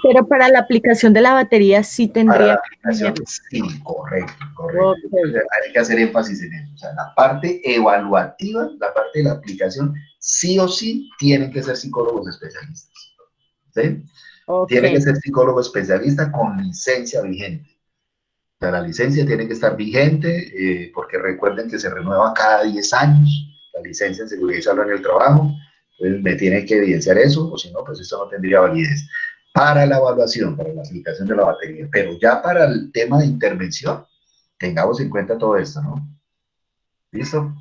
Pero para la aplicación de la batería sí tendría que tener. Sí, correcto. Okay. Hay que hacer énfasis en eso. O sea, la parte evaluativa, la parte de la aplicación, sí o sí tienen que ser psicólogos especialistas. ¿Sí? Okay. Tiene que ser psicólogo especialista con licencia vigente. O sea, la licencia tiene que estar vigente porque recuerden que se renueva cada 10 años la licencia en seguridad y salud en el trabajo. Entonces me tiene que evidenciar eso, o si no, pues esto no tendría validez para la evaluación, para la aplicación de la batería. Pero ya para el tema de intervención, tengamos en cuenta todo esto, ¿no? ¿Listo?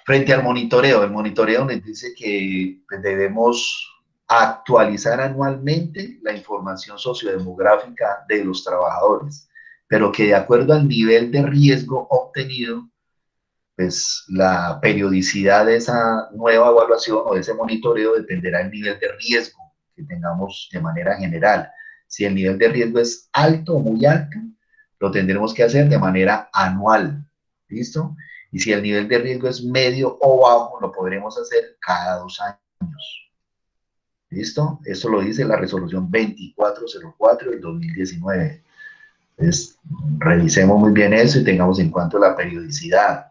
Frente al monitoreo, el monitoreo nos dice que debemos actualizar anualmente la información sociodemográfica de los trabajadores, pero que de acuerdo al nivel de riesgo obtenido, pues la periodicidad de esa nueva evaluación o de ese monitoreo dependerá del nivel de riesgo que tengamos de manera general. Si el nivel de riesgo es alto o muy alto, lo tendremos que hacer de manera anual, ¿listo? Y si el nivel de riesgo es medio o bajo, lo podremos hacer cada 2 años. ¿Listo? Esto lo dice la resolución 2404 del 2019. Entonces, revisemos muy bien eso y tengamos en cuenta la periodicidad.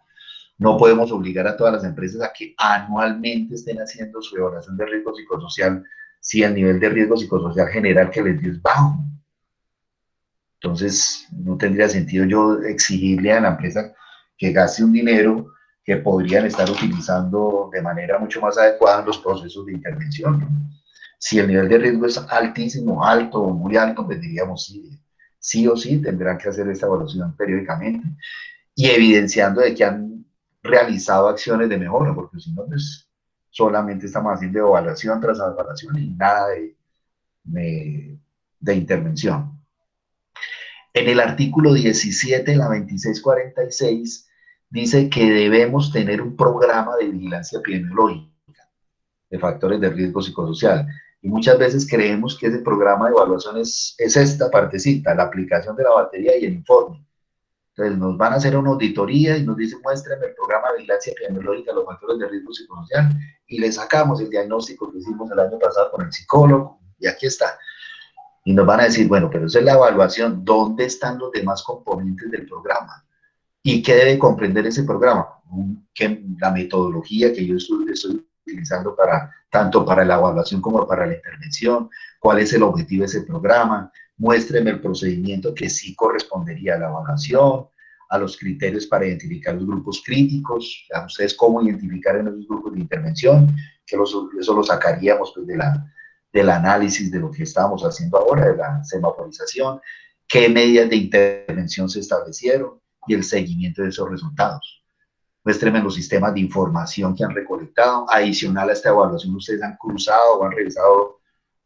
No podemos obligar a todas las empresas a que anualmente estén haciendo su evaluación de riesgo psicosocial si el nivel de riesgo psicosocial general que les dio es bajo. Entonces, no tendría sentido yo exigirle a la empresa que gaste un dinero que podrían estar utilizando de manera mucho más adecuada en los procesos de intervención, ¿no? Si el nivel de riesgo es altísimo, alto o muy alto, pues diríamos sí o sí tendrán que hacer esta evaluación periódicamente y evidenciando de que han realizado acciones de mejora, porque si no, pues solamente estamos haciendo evaluación tras evaluación y nada de intervención. En el artículo 17, la 2646, dice que debemos tener un programa de vigilancia epidemiológica de factores de riesgo psicosocial. Y muchas veces creemos que ese programa de evaluación es esta partecita, la aplicación de la batería y el informe. Entonces nos van a hacer una auditoría y nos dicen, muéstrenme el programa de vigilancia epidemiológica de los factores de riesgo psicosocial y le sacamos el diagnóstico que hicimos el año pasado con el psicólogo y aquí está. Y nos van a decir, bueno, pero esa es la evaluación, ¿dónde están los demás componentes del programa? ¿Y qué debe comprender ese programa? La metodología que yo estoy utilizando tanto para la evaluación como para la intervención, cuál es el objetivo de ese programa, muéstreme el procedimiento que sí correspondería a la evaluación, a los criterios para identificar los grupos críticos, a ustedes cómo identificar en esos grupos de intervención, que eso lo sacaríamos pues, del análisis de lo que estábamos haciendo ahora, de la semaforización, qué medidas de intervención se establecieron y el seguimiento de esos resultados. Muéstrenme los sistemas de información que han recolectado. Adicional a esta evaluación, ustedes han cruzado o han revisado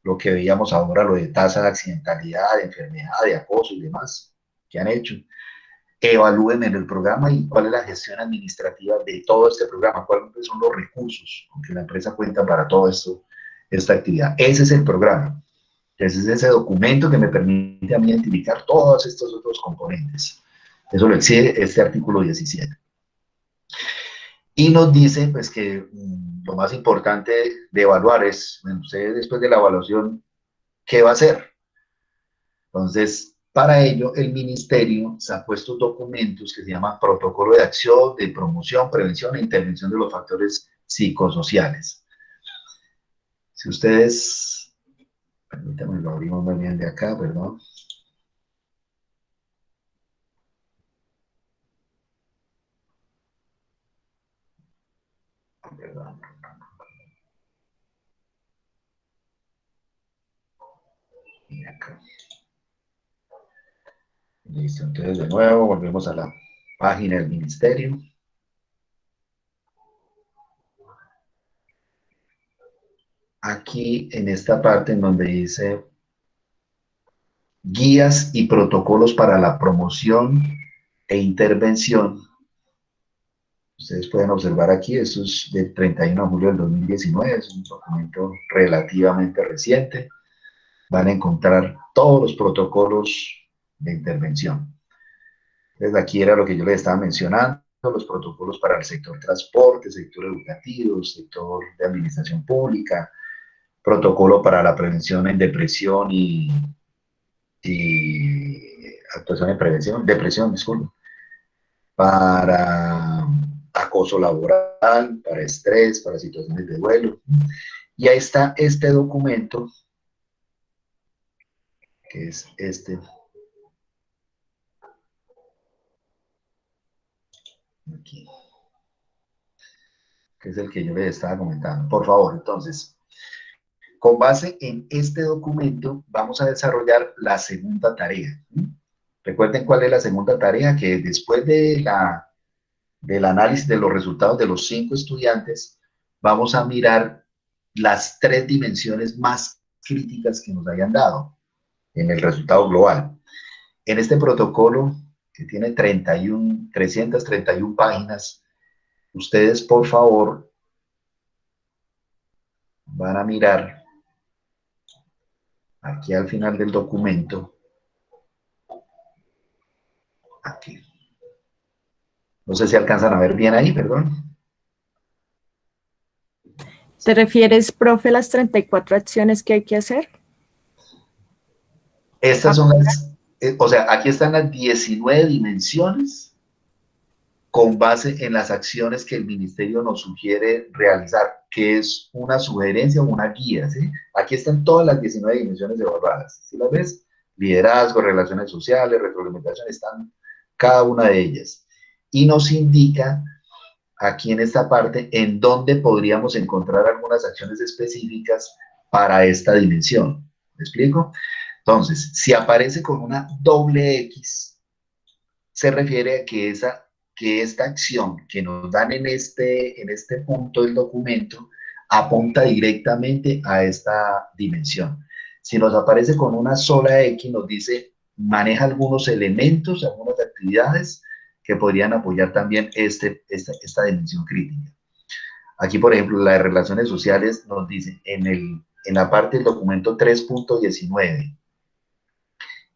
lo que veíamos ahora, lo de tasa de accidentalidad, de enfermedad, de acoso y demás que han hecho. Evalúenme en el programa y cuál es la gestión administrativa de todo este programa, cuáles son los recursos con que la empresa cuenta para todo esto, esta actividad. Ese es el programa. Ese es ese documento que me permite a mí identificar todos estos otros componentes. Eso lo exige este artículo 17. Y nos dice pues, que lo más importante de evaluar es, bueno, usted después de la evaluación, ¿qué va a hacer? Entonces, para ello, el ministerio se ha puesto documentos que se llaman Protocolo de Acción, de Promoción, Prevención e Intervención de los Factores Psicosociales. Si ustedes, permítanme, lo abrimos muy bien de acá, perdón. Perdón. Y acá. Listo, entonces de nuevo volvemos a la página del ministerio. Aquí en esta parte en donde dice guías y protocolos para la promoción e intervención. Ustedes pueden observar aquí, esto es del 31 de julio del 2019, es un documento relativamente reciente. Van a encontrar todos los protocolos de intervención. Entonces aquí era lo que yo les estaba mencionando, los protocolos para el sector transporte, sector educativo, sector de administración pública, protocolo para la prevención en depresión y actuación en prevención, depresión, disculpe, para acoso laboral, para estrés, para situaciones de duelo. Y ahí está este documento, que es este. Aquí. Que es el que yo les estaba comentando. Por favor, entonces, con base en este documento, vamos a desarrollar la segunda tarea. Recuerden cuál es la segunda tarea, que después del análisis de los resultados de los 5 estudiantes, vamos a mirar las 3 dimensiones más críticas que nos hayan dado en el resultado global. En este protocolo, que tiene 331 páginas, ustedes, por favor, van a mirar aquí al final del documento, aquí. No sé si alcanzan a ver bien ahí, perdón. ¿Te refieres, profe, a las 34 acciones que hay que hacer? Estas son las O sea, aquí están las 19 dimensiones con base en las acciones que el ministerio nos sugiere realizar, que es una sugerencia o una guía, ¿sí? Aquí están todas las 19 dimensiones evaluadas, ¿sí las ves? Liderazgo, relaciones sociales, retroalimentación, están cada una de ellas. Y nos indica aquí en esta parte en dónde podríamos encontrar algunas acciones específicas para esta dimensión. ¿Me explico? Entonces, si aparece con una doble X, se refiere a que esta acción que nos dan en este punto del documento apunta directamente a esta dimensión. Si nos aparece con una sola X, nos dice, maneja algunos elementos, algunas actividades que podrían apoyar también esta dimensión crítica. Aquí, por ejemplo, las relaciones sociales nos dice en la parte del documento 3.19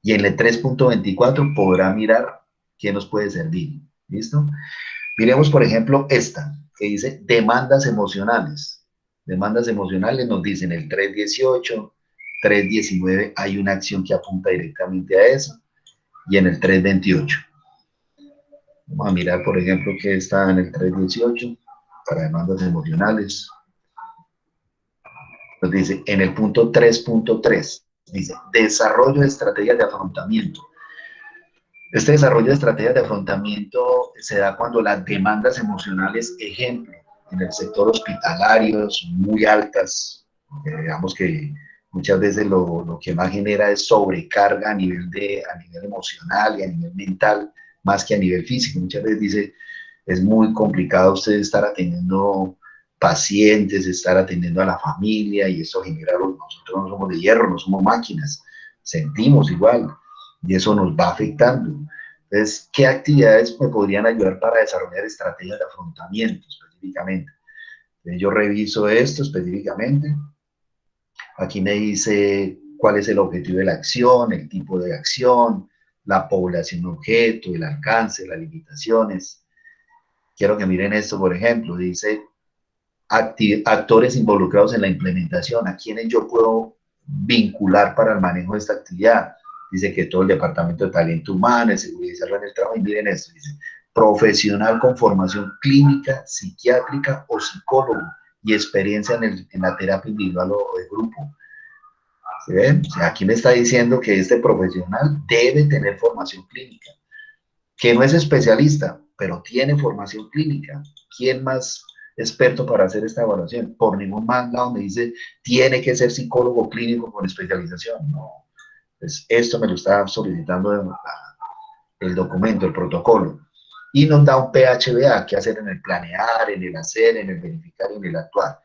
y en el 3.24 podrá mirar qué nos puede servir. ¿Listo? Miremos, por ejemplo, esta, que dice demandas emocionales. Demandas emocionales nos dicen el 3.18, 3.19 hay una acción que apunta directamente a eso, y en el 3.28. Vamos a mirar, por ejemplo, qué está en el 3.18 para demandas emocionales. Nos dice en el punto 3.3, dice desarrollo de estrategias de afrontamiento. Este desarrollo de estrategias de afrontamiento se da cuando las demandas emocionales, ejemplo, en el sector hospitalario son muy altas, digamos que muchas veces lo que más genera es sobrecarga a nivel emocional y a nivel mental, más que a nivel físico. Muchas veces dice, es muy complicado usted estar atendiendo pacientes, estar atendiendo a la familia, y eso genera, nosotros no somos de hierro, no somos máquinas, sentimos igual, y eso nos va afectando. Entonces, ¿qué actividades me podrían ayudar para desarrollar estrategias de afrontamiento específicamente? Entonces, yo reviso esto específicamente. Aquí me dice cuál es el objetivo de la acción, el tipo de acción, la población objeto, el alcance, las limitaciones. Quiero que miren esto, por ejemplo, dice actores involucrados en la implementación, a quienes yo puedo vincular para el manejo de esta actividad. Dice que todo el departamento de talento humano, de seguridad y salud en el trabajo, y miren esto, dice, profesional con formación clínica, psiquiátrica o psicólogo y experiencia en la terapia individual o de grupo. ¿Se ven? O sea, aquí me está diciendo que este profesional debe tener formación clínica, que no es especialista, pero tiene formación clínica. ¿Quién más experto para hacer esta evaluación? Por ningún lado me dice, tiene que ser psicólogo clínico con especialización. No. Pues esto me lo está solicitando el documento, el protocolo. Y nos da un PHBA, qué hacer en el planear, en el hacer, en el verificar y en el actuar.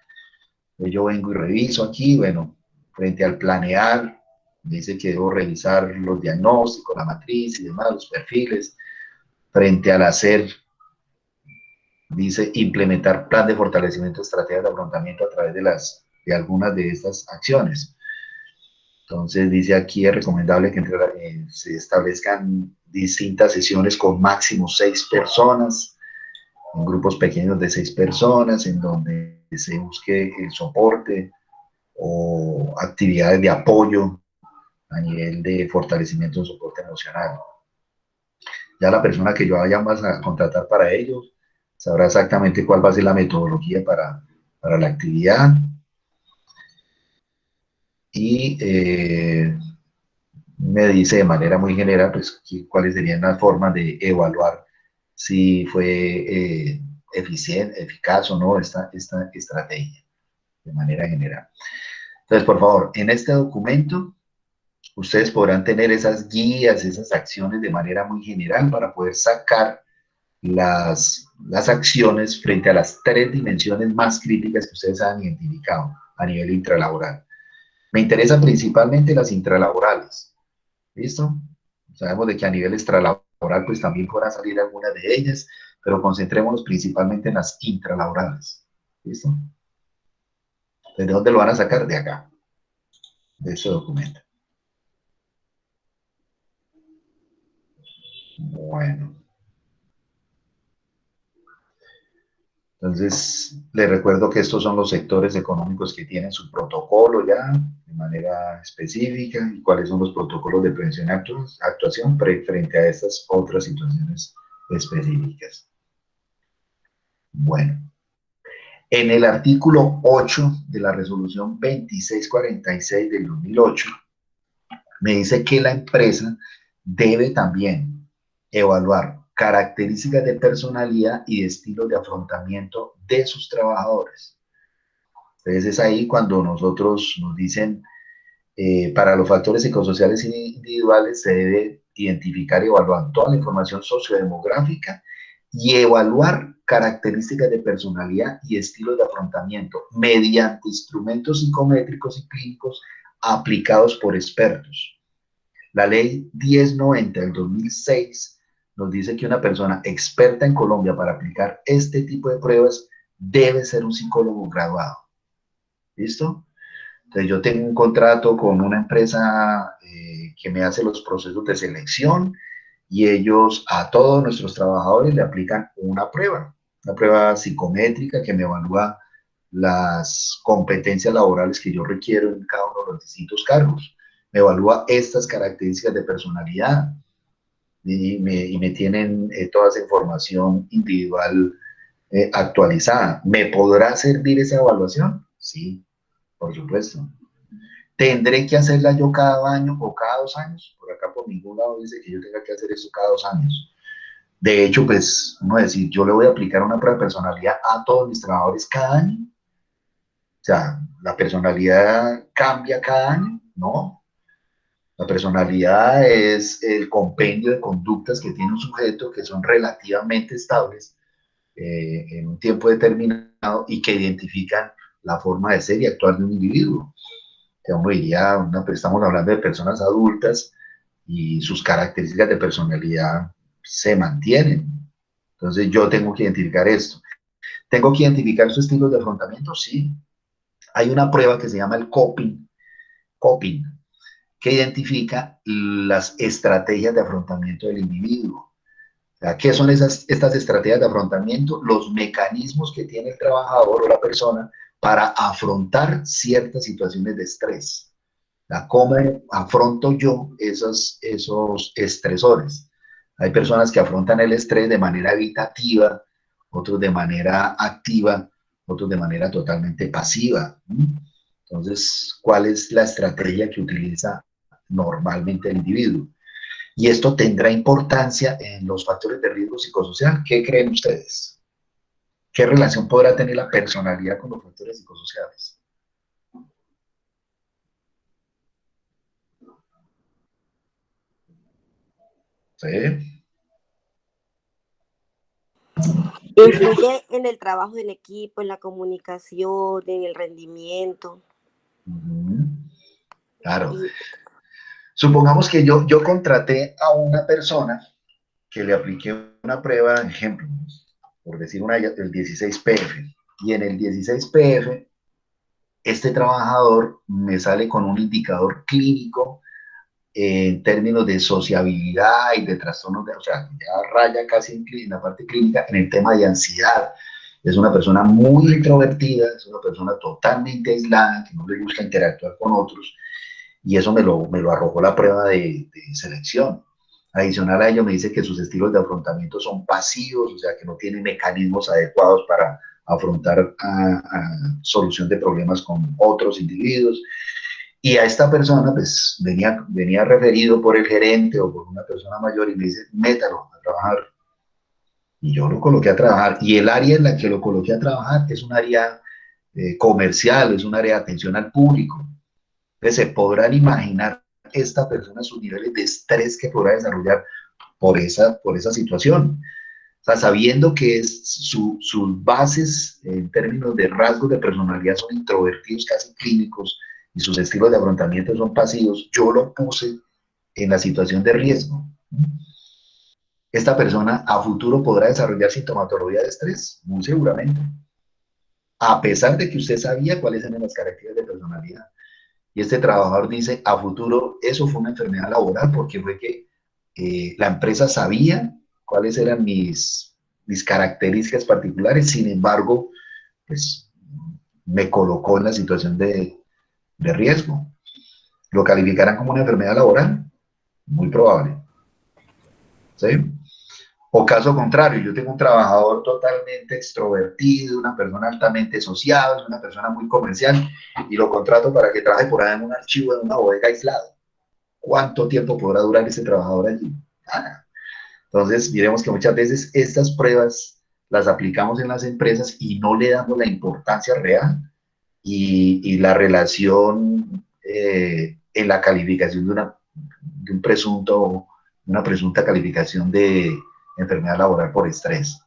Entonces yo vengo y reviso aquí, bueno, frente al planear, dice que debo revisar los diagnósticos, la matriz y demás, los perfiles. Frente al hacer, dice implementar plan de fortalecimiento de estrategias de afrontamiento a través de algunas de estas acciones. Entonces dice aquí es recomendable que se establezcan distintas sesiones con máximo 6 personas, en grupos pequeños de 6 personas, en donde se busque el soporte o actividades de apoyo a nivel de fortalecimiento de soporte emocional. Ya la persona que yo vaya a contratar para ellos sabrá exactamente cuál va a ser la metodología para la actividad. Y me dice de manera muy general pues, cuáles serían las formas de evaluar si fue eficiente, eficaz o no esta estrategia, de manera general. Entonces, por favor, en este documento ustedes podrán tener esas guías, esas acciones de manera muy general para poder sacar las acciones frente a las 3 dimensiones más críticas que ustedes han identificado a nivel intralaboral. Me interesan principalmente las intralaborales, ¿listo? Sabemos de que a nivel extralaboral pues también podrán salir algunas de ellas, pero concentrémonos principalmente en las intralaborales, ¿listo? ¿De dónde lo van a sacar? De acá, de ese documento. Bueno. Entonces, les recuerdo que estos son los sectores económicos que tienen su protocolo ya, de de manera específica y cuáles son los protocolos de prevención y actuación frente a estas otras situaciones específicas. Bueno, en el artículo 8 de la resolución 2646 del 2008, me dice que la empresa debe también evaluar características de personalidad y de estilos de afrontamiento de sus trabajadores. Entonces es ahí cuando nosotros nos dicen, para los factores psicosociales individuales se debe identificar y evaluar toda la información sociodemográfica y evaluar características de personalidad y estilos de afrontamiento mediante instrumentos psicométricos y clínicos aplicados por expertos. La ley 1090 del 2006 nos dice que una persona experta en Colombia para aplicar este tipo de pruebas debe ser un psicólogo graduado. ¿Listo? Entonces yo tengo un contrato con una empresa que me hace los procesos de selección y ellos a todos nuestros trabajadores le aplican una prueba psicométrica que me evalúa las competencias laborales que yo requiero en cada uno de los distintos cargos. Me evalúa estas características de personalidad y me tienen toda esa información individual actualizada. ¿Me podrá servir esa evaluación? Sí, por supuesto. ¿Tendré que hacerla yo cada año o cada 2 años? Por acá por ningún lado dice que yo tenga que hacer eso cada 2 años. De hecho, pues, vamos a decir, yo le voy a aplicar una prueba de personalidad a todos mis trabajadores cada año. O sea, ¿la personalidad cambia cada año? No. La personalidad es el compendio de conductas que tiene un sujeto que son relativamente estables en un tiempo determinado y que identifican la forma de ser y actuar de un individuo. Uno diría, estamos hablando de personas adultas y sus características de personalidad se mantienen. Entonces yo tengo que identificar esto. ¿Tengo que identificar su estilo de afrontamiento? Sí. Hay una prueba que se llama el coping, que identifica las estrategias de afrontamiento del individuo. O sea, ¿qué son estas estrategias de afrontamiento? Los mecanismos que tiene el trabajador o la persona para afrontar ciertas situaciones de estrés. O sea, ¿cómo afronto yo esos estresores? Hay personas que afrontan el estrés de manera evitativa, otros de manera activa, otros de manera totalmente pasiva. Entonces, ¿cuál es la estrategia que utiliza normalmente el individuo? Y esto tendrá importancia en los factores de riesgo psicosocial. ¿Qué creen ustedes? ¿Qué relación podrá tener la personalidad con los factores psicosociales? ¿Sí? Influye en el trabajo en equipo, en la comunicación, en el rendimiento. Claro. Y Supongamos que yo contraté a una persona que le apliqué una prueba, ejemplo, por decir el 16PF, y en el 16PF este trabajador me sale con un indicador clínico en términos de sociabilidad y de trastornos, o sea, ya raya casi en la parte clínica en el tema de ansiedad. Es una persona muy introvertida, es una persona totalmente aislada, que no le gusta interactuar con otros, y eso me lo arrojó la prueba de selección. Adicional a ello me dice que sus estilos de afrontamiento son pasivos, o sea, que no tienen mecanismos adecuados para afrontar a solución de problemas con otros individuos. Y a esta persona, pues, venía referido por el gerente o por una persona mayor y me dice, métalo a trabajar. Y yo lo coloqué a trabajar. Y el área en la que lo coloqué a trabajar es un área comercial, es un área de atención al público. Entonces, se podrán imaginar esta persona sus niveles de estrés que podrá desarrollar por esa situación. O sea, sabiendo que sus bases en términos de rasgos de personalidad son introvertidos, casi clínicos, y sus estilos de afrontamiento son pasivos, yo lo puse en la situación de riesgo. ¿Esta persona a futuro podrá desarrollar sintomatología de estrés? Muy seguramente. A pesar de que usted sabía cuáles eran las características de personalidad. Y este trabajador dice, a futuro, eso fue una enfermedad laboral porque fue que la empresa sabía cuáles eran mis características particulares, sin embargo, pues me colocó en la situación de riesgo. ¿Lo calificarán como una enfermedad laboral? Muy probable. ¿Sí? O caso contrario, yo tengo un trabajador totalmente extrovertido, una persona altamente sociable, una persona muy comercial, y lo contrato para que trabaje por ahí en un archivo de una bodega aislado. ¿Cuánto tiempo podrá durar ese trabajador allí? Nada. Entonces, miremos que muchas veces estas pruebas las aplicamos en las empresas y no le damos la importancia real y la relación en la calificación de un presunto, una presunta calificación de enfermedad laboral por estrés.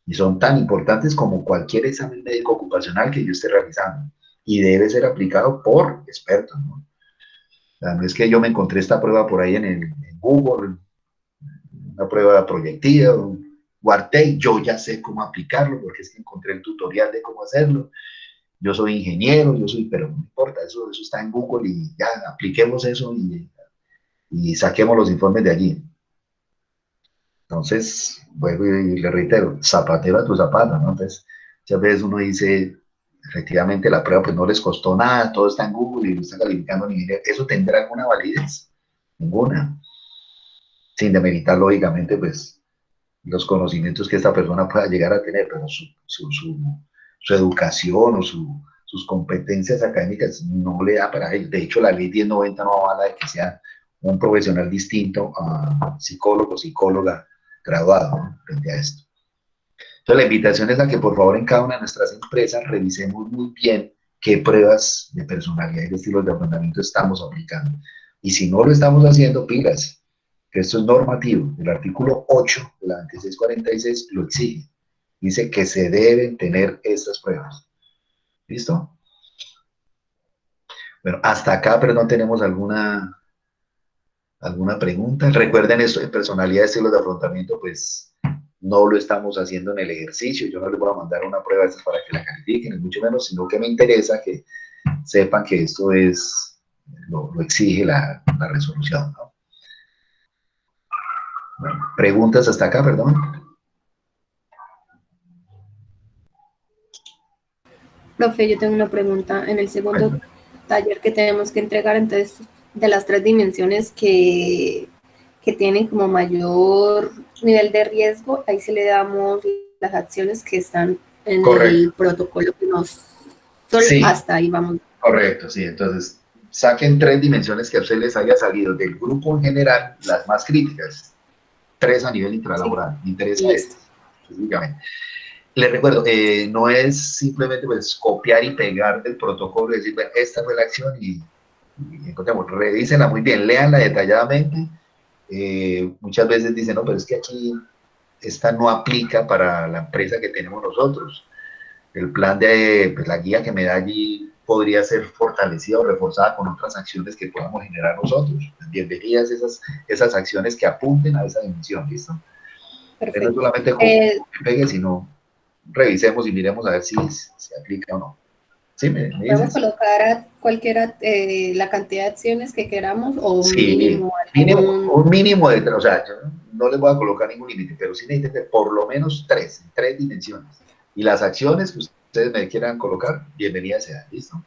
Y son tan importantes como cualquier examen médico ocupacional que yo esté realizando. Y debe ser aplicado por expertos, ¿no? O sea, no es que yo me encontré esta prueba por ahí en Google, una prueba proyectiva, Guartey, yo ya sé cómo aplicarlo porque es que encontré el tutorial de cómo hacerlo. Yo soy ingeniero, pero no importa, eso está en Google y ya, apliquemos eso y saquemos los informes de allí. Entonces, vuelvo y le reitero, zapatero a tu zapato, ¿no? Entonces, muchas veces uno dice, efectivamente la prueba pues no les costó nada, todo está en Google y lo está calificando en ingeniería. ¿Eso tendrá alguna validez? Ninguna. Sin demeritar, lógicamente, pues, los conocimientos que esta persona pueda llegar a tener, pero su educación o sus competencias académicas no le da para ello. De hecho, la ley 1090 no avala de que sea un profesional distinto a psicólogo, psicóloga graduado, ¿no? Frente a esto. Entonces, la invitación es a que por favor en cada una de nuestras empresas revisemos muy bien qué pruebas de personalidad y de estilos de afrontamiento estamos aplicando. Y si no lo estamos haciendo, pilas, que esto es normativo. El artículo 8 de la 2646 lo exige. Dice que se deben tener estas pruebas. ¿Listo? Bueno, hasta acá, perdón, tenemos alguna pregunta. Recuerden esto de personalidad y estilos de afrontamiento, pues no lo estamos haciendo en el ejercicio. Yo no les voy a mandar una prueba de estas para que la califiquen, mucho menos, sino que me interesa que sepan que esto lo exige la resolución, ¿no? Bueno, preguntas hasta acá, perdón. Profe, yo tengo una pregunta. En el segundo taller que tenemos que entregar, entonces, de las 3 dimensiones que tienen como mayor nivel de riesgo, ahí sí le damos las acciones que están en el protocolo que sí, hasta ahí vamos. Correcto, sí. Entonces, saquen 3 dimensiones que a ustedes les haya salido del grupo en general, las más críticas. 3 a nivel intralaboral. Me interesa esto, específicamente. Les recuerdo, no es simplemente pues, copiar y pegar del protocolo y decir, bueno, esta fue la acción y encontremos, revísenla muy bien, léanla detalladamente. Muchas veces dicen, no, pero es que aquí esta no aplica para la empresa que tenemos nosotros. El plan pues, la guía que me da allí podría ser fortalecida o reforzada con otras acciones que podamos generar nosotros. Bienvenidas esas acciones que apunten a esa dimensión, ¿listo? Perfecto. No solamente pegue, sino revisemos y miremos a ver si se aplica o no. ¿Sí? ¿Podemos colocar a cualquiera la cantidad de acciones que queramos o un sí, mínimo? Un mínimo de 3, o sea, yo no les voy a colocar ningún límite, pero sí necesiten por lo menos 3 dimensiones. Y las acciones que ustedes me quieran colocar, bienvenidas sean, ¿listo?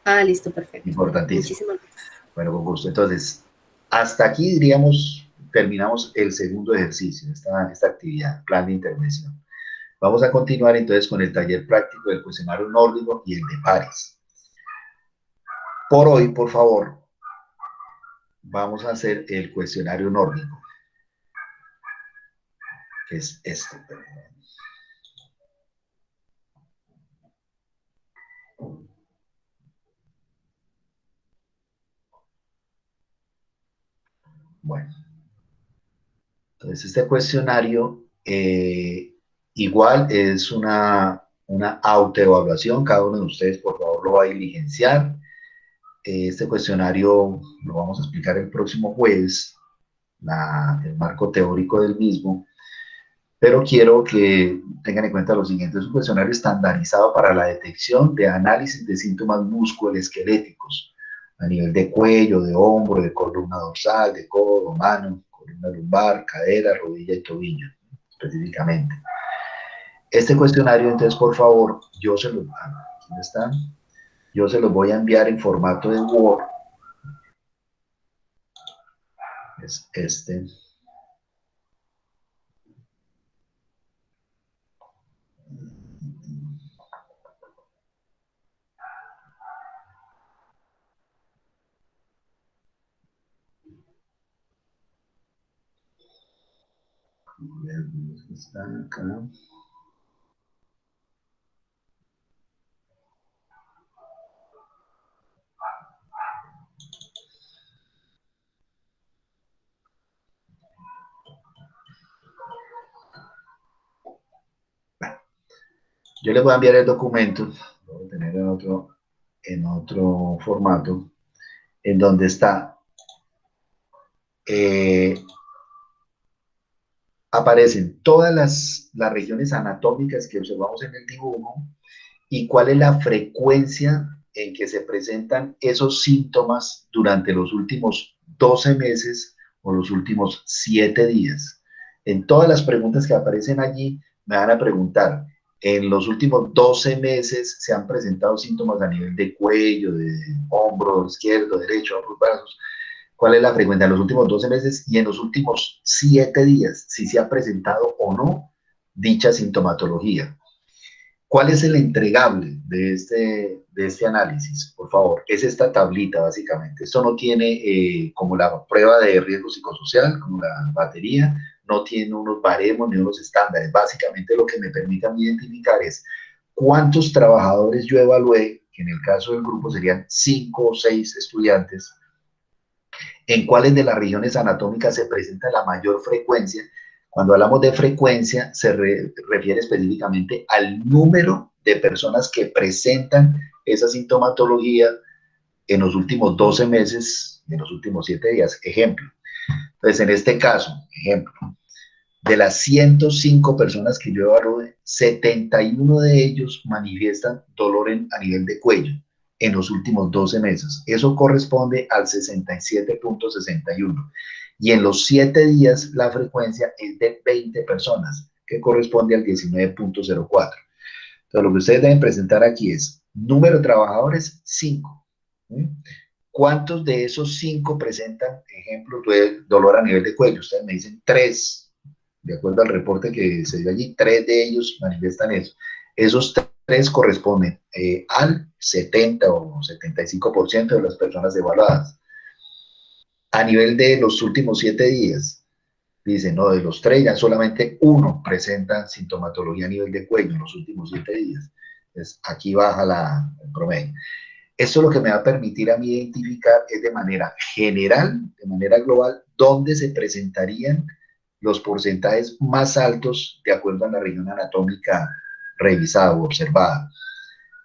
Ah, listo, perfecto. Importantísimo. Muchísimas gracias. Bueno, con gusto. Entonces, hasta aquí, diríamos, terminamos el segundo ejercicio, esta actividad, plan de intervención. Vamos a continuar entonces con el taller práctico del cuestionario nórdico y el de pares. Por hoy, por favor, vamos a hacer el cuestionario nórdico, que es este. Bueno, entonces este cuestionario igual es una autoevaluación, cada uno de ustedes por favor lo va a diligenciar. Este cuestionario lo vamos a explicar el próximo jueves, el marco teórico del mismo, pero quiero que tengan en cuenta lo siguiente: es un cuestionario estandarizado para la detección de análisis de síntomas musculoesqueléticos a nivel de cuello, de hombro, de columna dorsal, de codo, mano, columna lumbar, cadera, rodilla y tobillo, específicamente. Este cuestionario, entonces, por favor, yo se los voy a enviar en formato de Word es este. Está acá. Yo les voy a enviar el documento, lo voy a tener en otro formato, en donde está, aparecen todas las regiones anatómicas que observamos en el dibujo y cuál es la frecuencia en que se presentan esos síntomas durante los últimos 12 meses o los últimos 7 días. En todas las preguntas que aparecen allí, me van a preguntar, en los últimos 12 meses se han presentado síntomas a nivel de cuello, de hombro izquierdo, derecho, ambos brazos. ¿Cuál es la frecuencia en los últimos 12 meses y en los últimos 7 días? Si se ha presentado o no dicha sintomatología. ¿Cuál es el entregable de este análisis? Por favor, es esta tablita básicamente. Esto no tiene como la prueba de riesgo psicosocial, como la batería, no tiene unos baremos ni unos estándares. Básicamente lo que me permite a mí identificar es cuántos trabajadores yo evalué, que en el caso del grupo serían 5 o 6 estudiantes, en cuáles de las regiones anatómicas se presenta la mayor frecuencia. Cuando hablamos de frecuencia, se refiere específicamente al número de personas que presentan esa sintomatología en los últimos 12 meses, en los últimos 7 días. Ejemplo. Entonces, en este caso, ejemplo, de las 105 personas que yo evalué, 71 de ellos manifiestan dolor a nivel de cuello en los últimos 12 meses. Eso corresponde al 67.61. Y en los 7 días la frecuencia es de 20 personas, que corresponde al 19.04. Entonces, lo que ustedes deben presentar aquí es número de trabajadores, 5. ¿Cuántos de esos 5 presentan, ejemplo, dolor a nivel de cuello? Ustedes me dicen 3. De acuerdo al reporte que se dio allí, 3 de ellos manifiestan eso. Esos 3 corresponden al 70 o 75% de las personas evaluadas. A nivel de los últimos 7 días, dicen, no, de los 3 ya solamente 1 presenta sintomatología a nivel de cuello en los últimos 7 días. Entonces, aquí baja el promedio. Esto lo que me va a permitir a mí identificar es de manera general, de manera global, dónde se presentarían los porcentajes más altos de acuerdo a la región anatómica revisada o observada.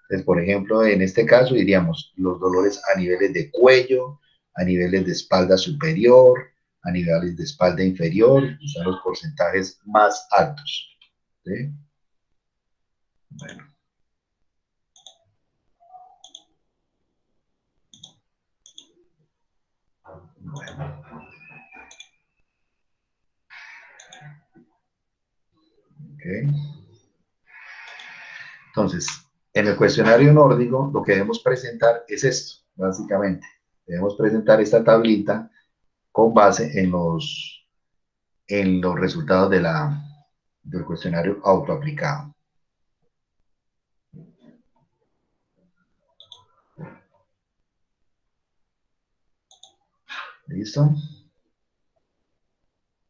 Entonces, por ejemplo, en este caso diríamos los dolores a niveles de cuello, a niveles de espalda superior, a niveles de espalda inferior, son los porcentajes más altos. ¿Sí? Bueno. Bueno. Okay. Entonces, en el cuestionario nórdico lo que debemos presentar es esto, básicamente. Debemos presentar esta tablita con base en los resultados del cuestionario autoaplicado. ¿Listo?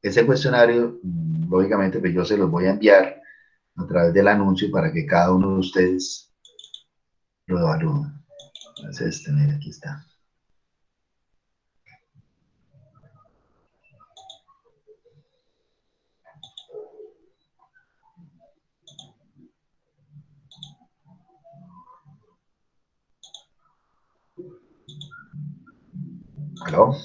Ese cuestionario, lógicamente, pues yo se los voy a enviar a través del anuncio para que cada uno de ustedes lo evalúe. Entonces, mira, aquí está. ¿Aló?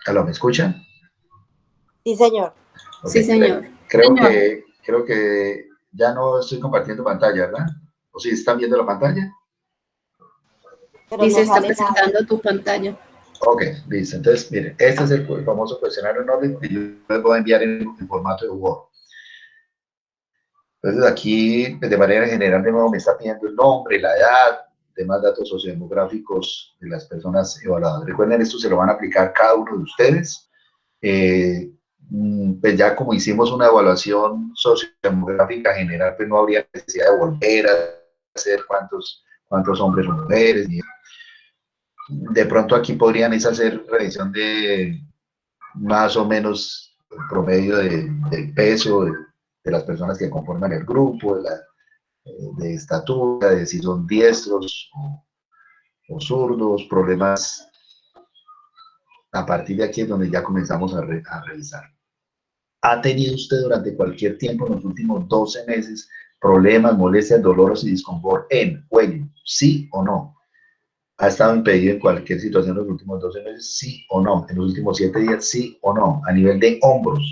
¿Aló? ¿Me escuchan? Sí, señor. Sí, señor. Creo que ya no estoy compartiendo pantalla, ¿verdad? ¿O sí están viendo la pantalla? Pero Dice, no está sale nada. presentando tu pantalla. Ok, listo. Entonces, miren, este es el famoso cuestionario nórdico que yo les voy a enviar en formato de Word. Entonces aquí, pues, de manera general, de nuevo me está pidiendo el nombre, la edad, demás datos sociodemográficos de las personas evaluadas. Recuerden, esto se lo van a aplicar cada uno de ustedes. Pues ya como hicimos una evaluación sociodemográfica general, pues no habría necesidad de volver a hacer cuántos hombres o mujeres. De pronto aquí podrían hacer revisión de más o menos el promedio del peso de las personas que conforman el grupo, de estatura, de si son diestros o zurdos, problemas. A partir de aquí es donde ya comenzamos a revisar. ¿Ha tenido usted durante cualquier tiempo en los últimos 12 meses problemas, molestias, dolores y disconfort en cuello? ¿Sí o no? ¿Ha estado impedido en cualquier situación en los últimos 12 meses? ¿Sí o no? ¿En los últimos 7 días? ¿Sí o no? A nivel de hombros,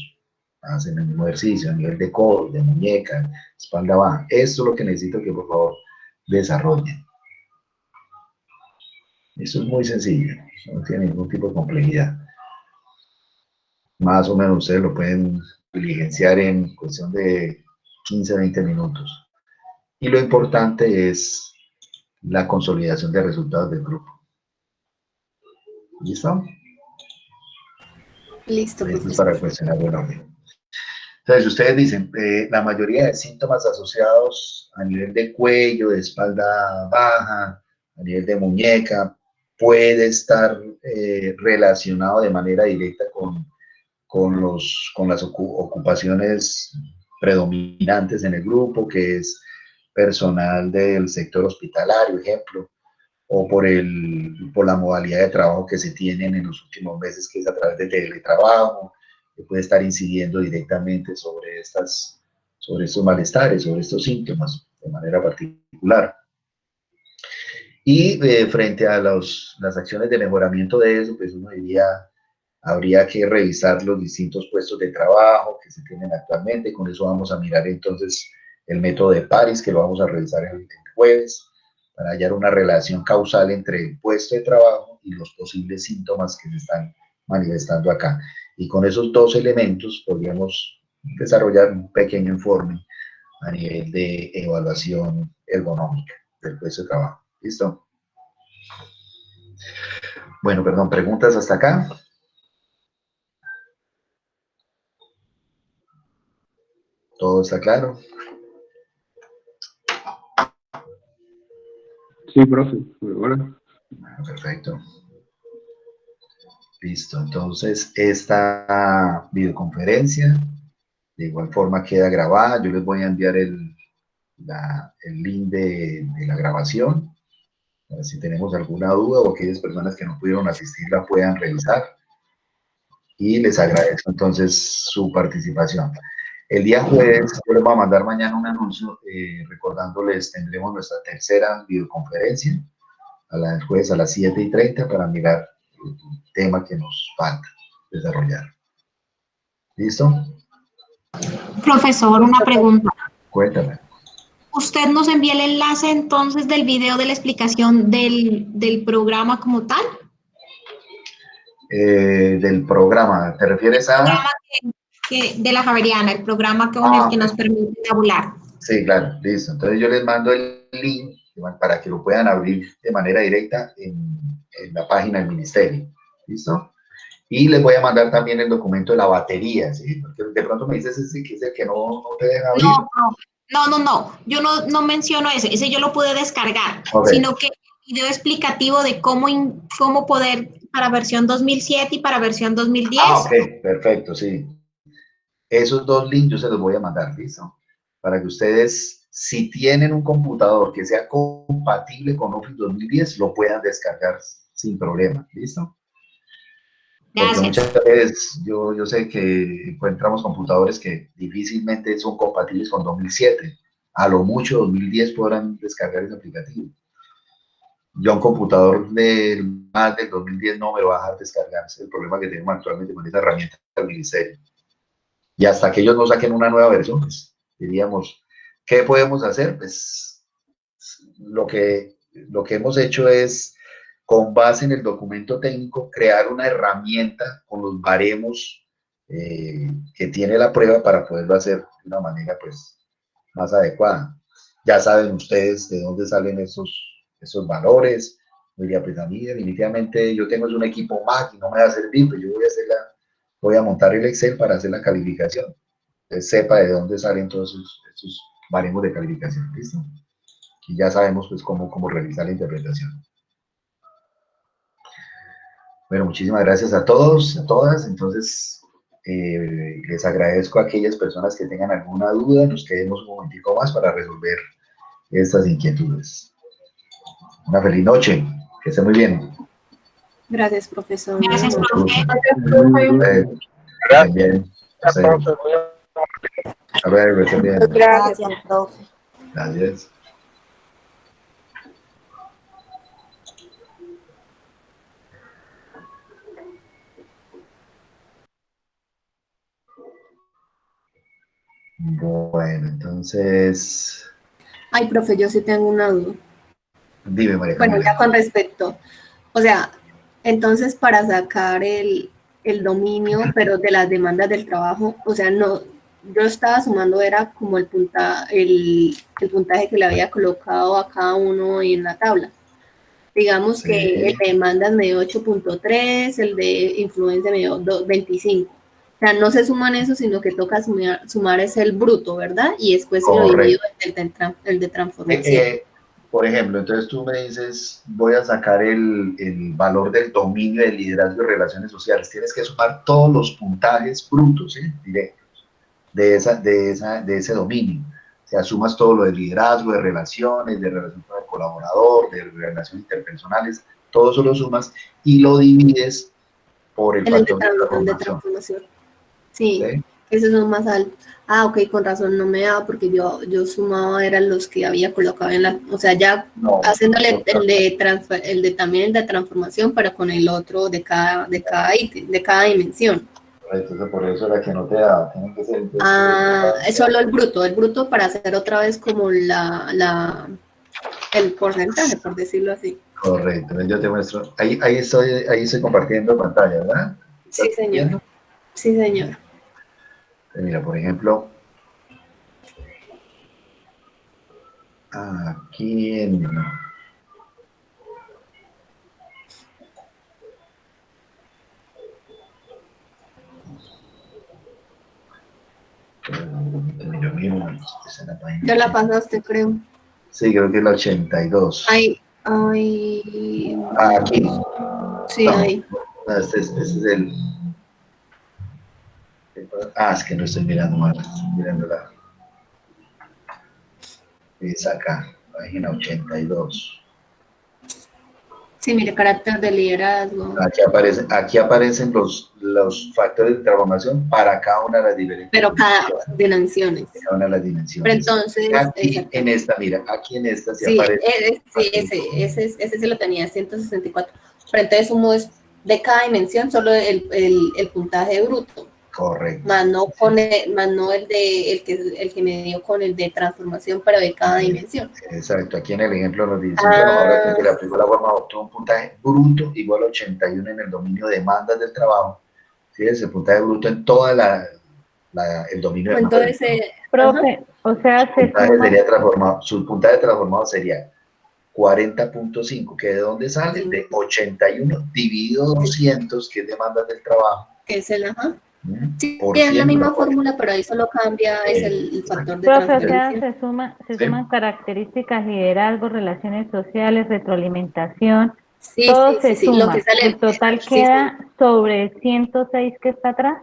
hacen el mismo ejercicio, a nivel de codo, de muñeca, espalda baja. Esto es lo que necesito que por favor desarrollen. Esto es muy sencillo, no tiene ningún tipo de complejidad. Más o menos ustedes lo pueden diligenciar en cuestión de 15 a 20 minutos. Y lo importante es la consolidación de resultados del grupo. ¿Listo? Listo, Esto es profesor. para el cuestionario enorme. Entonces, ustedes dicen, la mayoría de síntomas asociados a nivel de cuello, de espalda baja, a nivel de muñeca, puede estar relacionado de manera directa con las ocupaciones predominantes en el grupo, que es personal del sector hospitalario, ejemplo, o por la modalidad de trabajo que se tienen en los últimos meses, que es a través de teletrabajo, que puede estar incidiendo directamente sobre estos malestares, sobre estos síntomas de manera particular. Y frente a las acciones de mejoramiento de eso, pues uno diría, habría que revisar los distintos puestos de trabajo que se tienen actualmente. Con eso vamos a mirar entonces el método de Paris, que lo vamos a revisar el jueves, para hallar una relación causal entre el puesto de trabajo y los posibles síntomas que se están manifestando acá. Y con esos dos elementos podríamos desarrollar un pequeño informe a nivel de evaluación ergonómica del puesto de trabajo. ¿Listo? Bueno, perdón, ¿preguntas hasta acá? ¿Todo está claro? Sí, profe, por ahora. Perfecto. Listo, entonces esta videoconferencia de igual forma queda grabada. Yo les voy a enviar el link de la grabación, para si tenemos alguna duda o aquellas personas que no pudieron asistir la puedan revisar. Y les agradezco entonces su participación. El día jueves, yo les voy a mandar mañana un anuncio recordándoles, tendremos nuestra tercera videoconferencia el jueves a las 7:30 para mirar el tema que nos falta desarrollar. ¿Listo? Profesor, una pregunta. Cuéntame. ¿Usted nos envía el enlace entonces del video de la explicación del programa como tal? Del programa, ¿te refieres a? Programa de la Javeriana, el programa con el que nos permite tabular. Sí, claro, listo. Entonces yo les mando el link para que lo puedan abrir de manera directa en la página del ministerio. ¿Listo? Y les voy a mandar también el documento de la batería, ¿sí? Porque de pronto me dices ese que es el que no te deja abrir. No. Yo no menciono ese yo lo pude descargar, Okay. Sino que el video explicativo de cómo poder para versión 2007 y para versión 2010. Ok, perfecto, sí. Esos dos links yo se los voy a mandar, ¿listo? Para que ustedes, si tienen un computador que sea compatible con Office 2010, lo puedan descargar sin problema, ¿listo? Porque muchas veces yo sé que encontramos computadores que difícilmente son compatibles con 2007. A lo mucho 2010 podrán descargar ese aplicativo. Yo un computador más del 2010 no me va a dejar descargar. Ese es el problema que tenemos actualmente con esa herramienta del ministerio. Y hasta que ellos no saquen una nueva versión, pues diríamos, ¿qué podemos hacer? Pues lo que hemos hecho es, con base en el documento técnico, crear una herramienta con los baremos que tiene la prueba para poderlo hacer de una manera, pues, más adecuada. Ya saben ustedes de dónde salen esos valores. Diría, pues a mí definitivamente yo tengo un equipo Mac y no me va a servir, pues yo voy a montar el Excel para hacer la calificación. Entonces sepa de dónde salen todos esos baremos de calificación, ¿listo? Y ya sabemos pues cómo realizar la interpretación. Bueno, muchísimas gracias a todos, a todas. Entonces, les agradezco a aquellas personas que tengan alguna duda. Nos quedemos un momentico más para resolver estas inquietudes. Una feliz noche. Que esté muy bien. Gracias, profesor. Gracias, profe. Bien. Hasta luego, que esté bien. Gracias, profe. Gracias. Bueno, entonces, Ay, profe, yo sí tengo una duda. dime, María Bueno, Camila. ya con respecto, o sea, entonces para sacar el dominio, pero de las demandas del trabajo, o sea, no, yo estaba sumando, era como el puntaje que le había colocado a cada uno en la tabla. Digamos que Sí. el de demandas me dio 8.3, el de influencia me dio 25. O sea, no se suman eso, sino que toca sumar es el bruto, ¿verdad? Y después se lo divido el de transformación. Por ejemplo, entonces tú me dices, voy a sacar el valor del dominio del liderazgo y relaciones sociales. Tienes que sumar todos los puntajes brutos, ¿sí? Directos, de ese dominio. O sea, sumas todo lo de liderazgo, de relaciones con el colaborador, de relaciones interpersonales, todo eso lo sumas y lo divides por el factor de transformación. Sí, ¿Sí? esos son más altos. Ah, ok, con razón no me daba porque yo sumaba eran los que había colocado en la, o sea, ya No, haciéndole también el de transformación, pero con el otro de cada ítem, de cada dimensión. Entonces por eso era que no te daba, tienen que ser. Es solo el bruto para hacer otra vez como el porcentaje, por decirlo así. Correcto, yo te muestro. Ahí estoy compartiendo pantalla, ¿verdad? Sí, señor. Viendo? Sí, señor. Mira, por ejemplo, aquí en... Yo mismo, esa es la página. Ya la pasaste, creo. Sí, creo que es la 82. Ay. Aquí. Sí, No, ahí. este es el... es que no estoy mirando mal, estoy mirando la... Es acá, página 82. Sí, mire, carácter de liderazgo. Aquí aparecen los factores de transformación para cada una de las diferentes. Pero cada dimensiones. Cada una de las dimensiones. Pero entonces. Aquí en esta, mira, aquí en esta sí aparece. Ese sí lo tenía, 164. Pero entonces sumo es de cada dimensión solo el puntaje bruto. Correcto. Más no el que me dio con el de transformación, pero de cada dimensión. Exacto, aquí en el ejemplo nos dice un trabajador que le aplicó la forma obtuvo un puntaje bruto igual a 81 en el dominio de demandas del trabajo. ¿Sí? Ese puntaje bruto en toda el dominio de demandas. Profe, o sea, su puntaje transformado sería 40.5, que ¿de dónde sale? De 81 dividido 200, que es demandas del trabajo. Que es el Sí, es la misma fórmula, pero ahí solo cambia es el factor de transferencia. O sea, se suman características, liderazgo, relaciones sociales, retroalimentación. Todo se suma. Lo que sale, el total queda sobre el 106 que está atrás,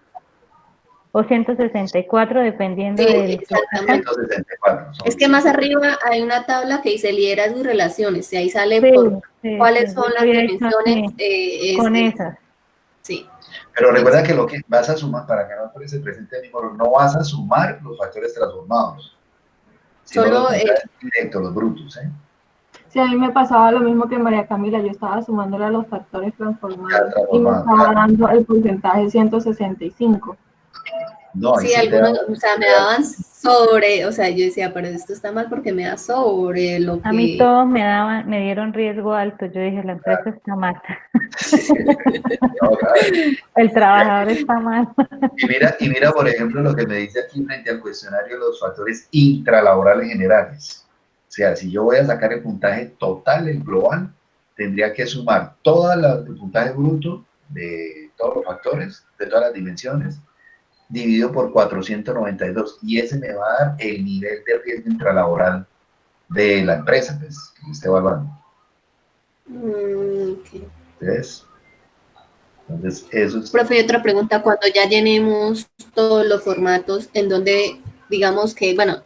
o 164, dependiendo del... Exactamente. 164, es que más arriba hay una tabla que dice liderazgo y relaciones, y ahí sale cuáles son las dimensiones. Con esas. Sí. Pero recuerda que lo que vas a sumar, para que no se presente el mismo, no vas a sumar los factores transformados, sino solo los brutos, ¿eh? Sí, a mí me pasaba lo mismo que María Camila, yo estaba sumándole a los factores transformados y me estaba dando el porcentaje 165. No, sí, algunos, o sea, me daban sobre, o sea, yo decía, pero esto está mal porque me da sobre lo A mí que... todos me dieron riesgo alto. Yo dije, la empresa está mal. No, claro. El trabajador está mal. Y mira, por ejemplo, lo que me dice aquí frente al cuestionario, los factores intralaborales generales. O sea, si yo voy a sacar el puntaje total, el global, tendría que sumar el puntaje bruto de todos los factores, de todas las dimensiones, dividido por 492. Y ese me va a dar el nivel de riesgo intralaboral de la empresa, pues, que esté evaluando. Ok. Entonces, eso es... Profe, y otra pregunta, cuando ya llenemos todos los formatos, en donde digamos que, bueno,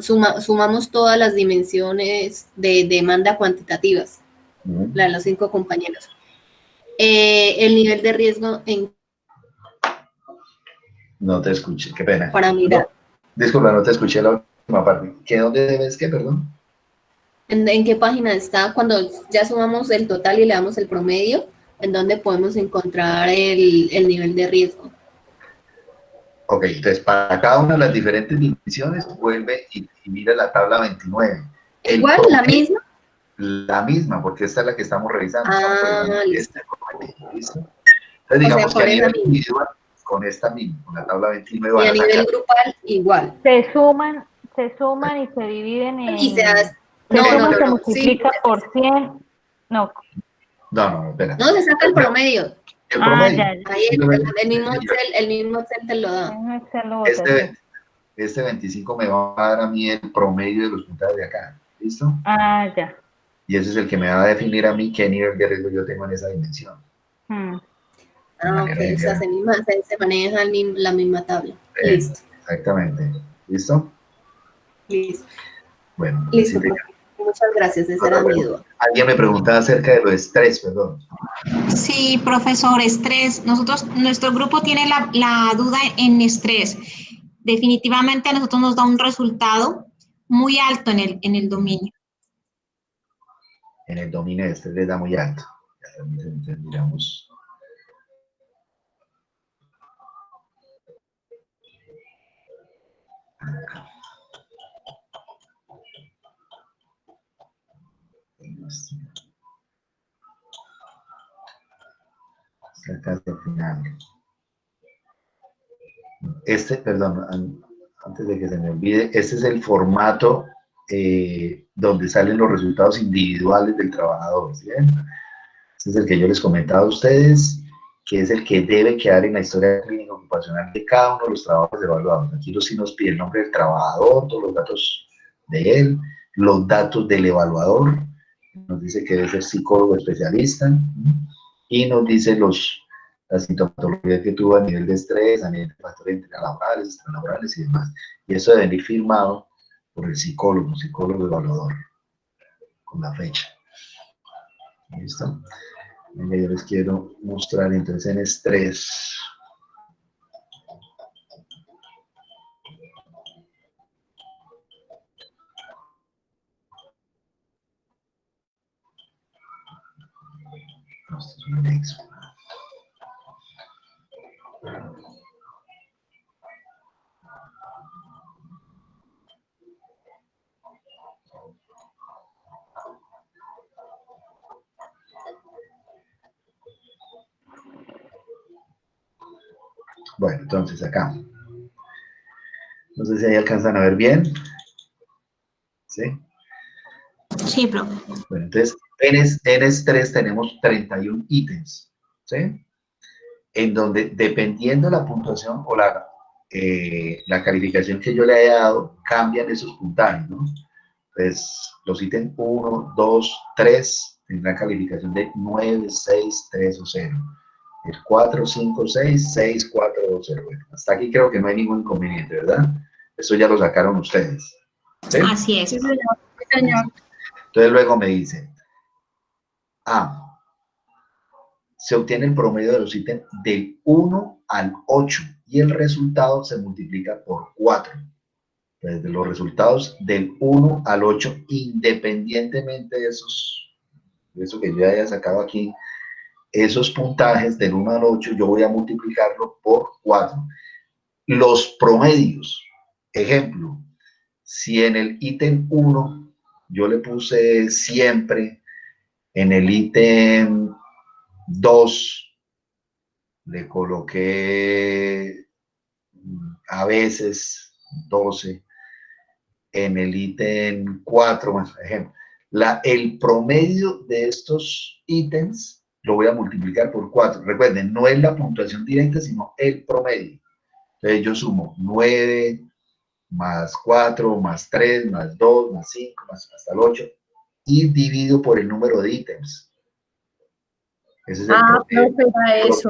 sumamos todas las dimensiones de demanda cuantitativas, la de los 5 compañeros, el nivel de riesgo No te escuché, qué pena. para mirar. No, disculpa, no te escuché la última parte. ¿Qué dónde debes qué, perdón? ¿En qué página está? Cuando ya sumamos el total y le damos el promedio, ¿en dónde podemos encontrar el nivel de riesgo? Ok, entonces para cada una de las diferentes dimensiones, vuelve y mira la tabla 29. ¿Igual, la misma? La misma, porque esta es la que estamos revisando. Listo. ¿Listo? Entonces digamos O sea, que a nivel misma. individual, con esta misma, con la tabla 29 Y van a a nivel sacar. grupal, igual. Se suman y se dividen en... Y se hace... Se suma y se no. multiplica Sí. por 100. No. No, espera. No, se saca el promedio. El promedio. Ya. Ahí el mismo Excel te lo da. Este 25 me va a dar a mí el promedio de los puntajes de acá. ¿Listo? Ya. Y ese es el que me va a definir a mí qué nivel de riesgo yo tengo en esa dimensión. Ok, o sea, se maneja la misma tabla. Listo. Exactamente. ¿Listo? Listo. Bueno. Listo, profe. Muchas gracias, esa era mi duda. Alguien me preguntaba acerca de lo de estrés, perdón. Sí, profesor, estrés. Nuestro grupo tiene la duda en estrés. Definitivamente a nosotros nos da un resultado muy alto en el dominio. En el dominio de estrés le da muy alto. Entonces, miramos. Acá. Acá hasta el final. Perdón, antes de que se me olvide, este es el formato donde salen los resultados individuales del trabajador, ¿sí ven? Este es el que yo les comentaba a ustedes, que es el que debe quedar en la historia clínica ocupacional de cada uno de los trabajos evaluados. Aquí sí nos pide el nombre del trabajador, todos los datos de él, los datos del evaluador, nos dice que debe ser psicólogo especialista, y nos dice la sintomatología que tuvo a nivel de estrés, a nivel de factores intralaborales, extralaborales y demás. Y eso debe venir firmado por el psicólogo evaluador, con la fecha. ¿Listo? Venga, yo les quiero mostrar entonces en estrés. Esto es un anexo. Bueno, entonces acá. No sé si ahí alcanzan a ver bien. ¿Sí? Sí, profe. Bueno, entonces en estrés tenemos 31 ítems. ¿Sí? En donde, dependiendo la puntuación o la calificación que yo le haya dado, cambian esos puntajes, ¿no? Entonces, los ítems 1, 2, 3 tendrán calificación de 9, 6, 3 o 0. El 4, 5, 6, 6, 4, 2, 0. Bueno, hasta aquí creo que no hay ningún inconveniente, ¿verdad? Eso ya lo sacaron ustedes. ¿Sí? Así es. Sí, señor. Entonces luego me dice, se obtiene el promedio de los ítems del 1 al 8 y el resultado se multiplica por 4. Entonces, los resultados del 1 al 8, independientemente de eso que yo haya sacado aquí, esos puntajes del 1 al 8, yo voy a multiplicarlo por 4. Los promedios ejemplo, si en el ítem 1 yo le puse siempre, en el ítem 2 le coloqué a veces 12, en el ítem 4, por ejemplo, el promedio de estos ítems lo voy a multiplicar por 4. Recuerden, no es la puntuación directa, sino el promedio. Entonces yo sumo 9 más 4 más 3 más 2 más 5 más hasta el 8 y divido por el número de ítems. Ese es el promedio. Era eso.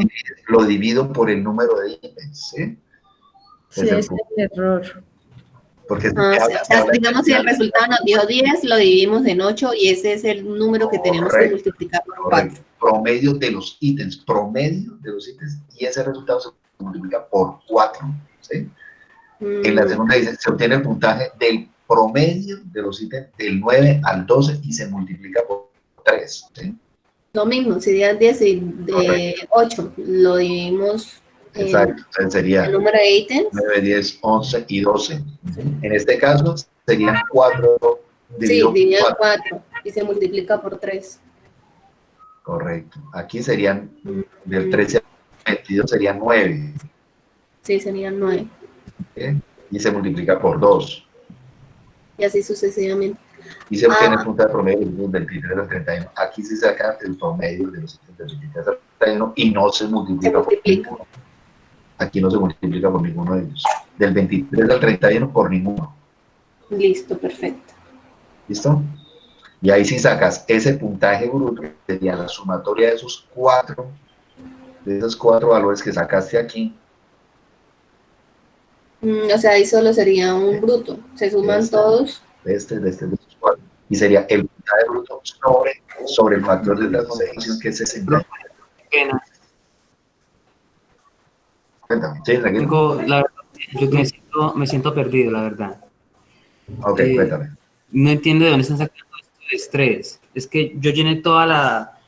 Lo divido por el número de ítems, ¿sí? Sí, ese es el error. Porque digamos, si el resultado nos dio 10, lo dividimos en 8 y ese es el número que tenemos que multiplicar por 4. Promedio de los ítems, y ese resultado se multiplica por 4, ¿sí? En la segunda dice, se obtiene el puntaje del promedio de los ítems del 9 al 12 y se multiplica por 3, ¿sí? Lo mismo, si dieran 10 y de 8, lo dividimos. Exacto, entonces sería el número de ítems. 9, 10, 11 y 12. En este caso serían 4 dividido en 4 y se multiplica por 3. Correcto. Aquí serían del 13 al 22 serían 9. Sí, serían 9. ¿Sí? Y se multiplica por 2. Y así sucesivamente. Y se obtiene el puntaje promedio del 23 al 31. Aquí se saca el promedio de los ítems del 23 al 31 y no se multiplica por ninguno. Aquí no se multiplica por ninguno de ellos. Del 23 al 31 por ninguno. Listo, perfecto. ¿Listo? Y ahí si sacas ese puntaje bruto, sería la sumatoria de esos 4 valores que sacaste aquí. O sea, ahí solo sería un bruto. Se suman todos. De estos 4. Y sería el puntaje bruto sobre el factor de transformación que es 60. Cuéntame. Sí, la verdad, yo me siento perdido, la verdad. Ok, cuéntame. No entiendo de dónde están sacando esto de estrés. Es que yo llené toda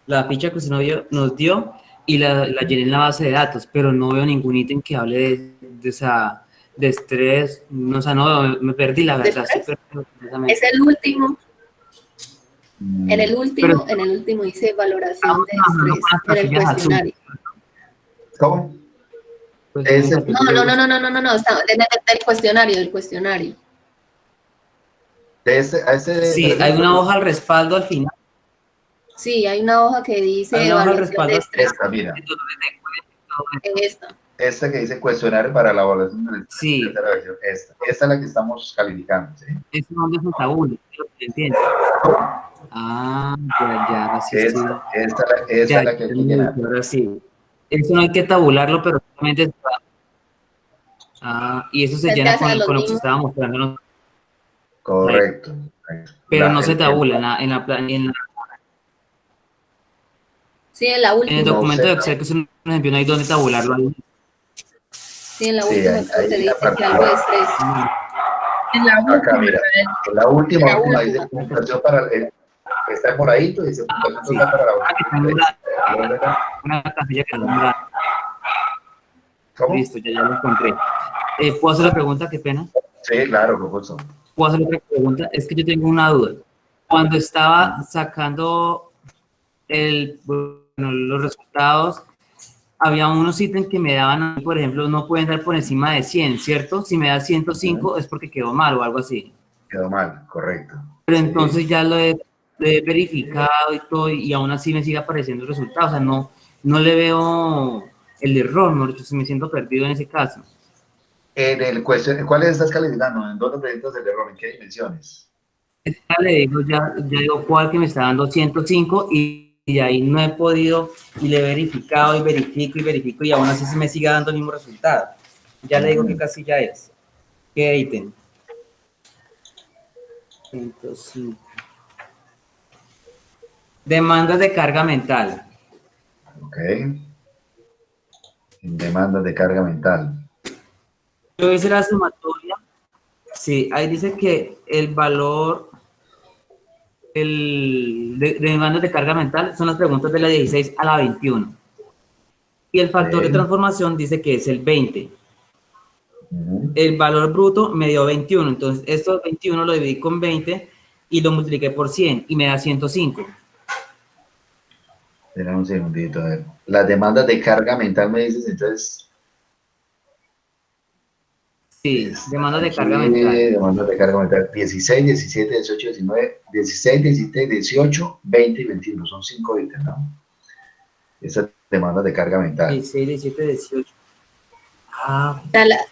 la ficha que usted nos dio y la llené en la base de datos, pero no veo ningún ítem que hable de estrés. No, o sea, no, me perdí, la verdad. Es el último. En el último dice valoración de estrés en el cuestionario. ¿Cómo? No, está del cuestionario. Sí, hay una hoja al respaldo al final. Sí, hay una hoja que dice evaluación de estrés. Esta, mira. Esta. Esta que dice cuestionario para la evaluación del estrés. Sí. Esta es la que estamos calificando, ¿sí? Es donde se tabula, ¿entiendes? Ah, ya, así esta es la que hay que llenar. Ahora sí. Eso no hay que tabularlo, pero solamente está. Y eso se llena con lo que se estaba mostrando. Correcto. Pero no se tabula en la sí, en la última. En el documento de Excel, que es un ejemplo, no hay dónde tabularlo ahí. Sí, en la última te dice que algo de estrés. Acá, mira, en la última dice puntuación para está por ahí, tú dices puntuación para la una casilla que no. ¿Cómo? Listo, ya lo encontré. ¿Puedo hacer la pregunta? Qué pena. Sí, claro, por supuesto. ¿Puedo hacer otra pregunta? Es que yo tengo una duda. Cuando estaba sacando los resultados, había unos ítems que me daban, por ejemplo, no pueden dar por encima de 100, ¿cierto? Si me da 105 es porque quedó mal o algo así. Quedó mal, correcto. Pero entonces ya lo he verificado y todo, y aún así me sigue apareciendo el resultado. O sea, no le veo el error, ¿no? Entonces me siento perdido en ese caso. En el cuestionario, ¿cuáles estás calificando? ¿En dónde presentas el error? ¿En qué dimensiones? Ya digo cuál que me está dando 105 y de ahí no he podido, y le he verificado y verifico y aún así se me sigue dando el mismo resultado. Ya le digo qué casilla es. ¿Qué ítem? 105. Demandas de carga mental. Ok. Demandas de carga mental. Yo hice la sumatoria. Sí, ahí dice que el valor de demandas de carga mental son las preguntas de la 16 a la 21. Y el factor de transformación dice que es el 20. el valor bruto me dio 21, entonces estos 21 lo dividí con 20 y lo multipliqué por 100 y me da 105. Espera un segundito, a ver. Las demandas de carga mental me dices, entonces... Sí, demandas de carga mental. Demandas de carga mental. 16, 17, 18, 19, 16, 17, 18, 20 y 21. Son 5 ítems, ¿no? Esas demandas de carga mental. 16, 17, 18. Ah,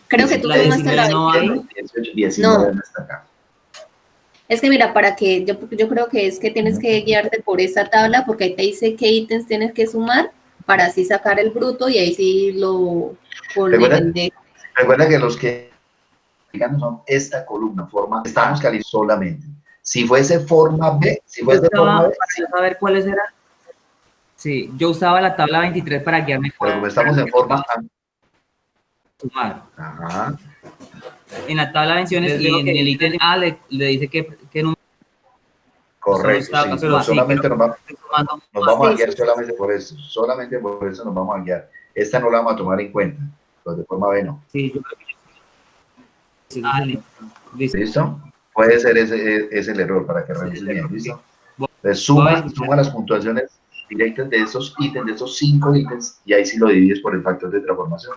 creo que tú la sumaste la 19 no hay. 18, 19 no está acá. Es que mira, para que yo creo que es que tienes que guiarte por esa tabla porque ahí te dice qué ítems tienes que sumar para así sacar el bruto y ahí sí lo ponen de... Recuerda que los que digamos son esta columna, forma, estamos calificando solamente. Si fuese forma B, Para yo saber cuáles eran. Sí, yo usaba la tabla 23 para guiarme. Pero como estamos en forma A. Sumar. Ajá. En la tabla de menciones y en el ítem A le dice que número. Correcto, sí, pero solamente nos vamos a guiar solamente por eso. Solamente por eso nos vamos a guiar. Esta no la vamos a tomar en cuenta. Los de forma B no. Sí, yo creo que ¿Listo? Puede ser ese el error para que revises bien. ¿Listo? Entonces suma las puntuaciones directas de esos ítems, de esos 5 ítems, y ahí sí lo divides por el factor de transformación.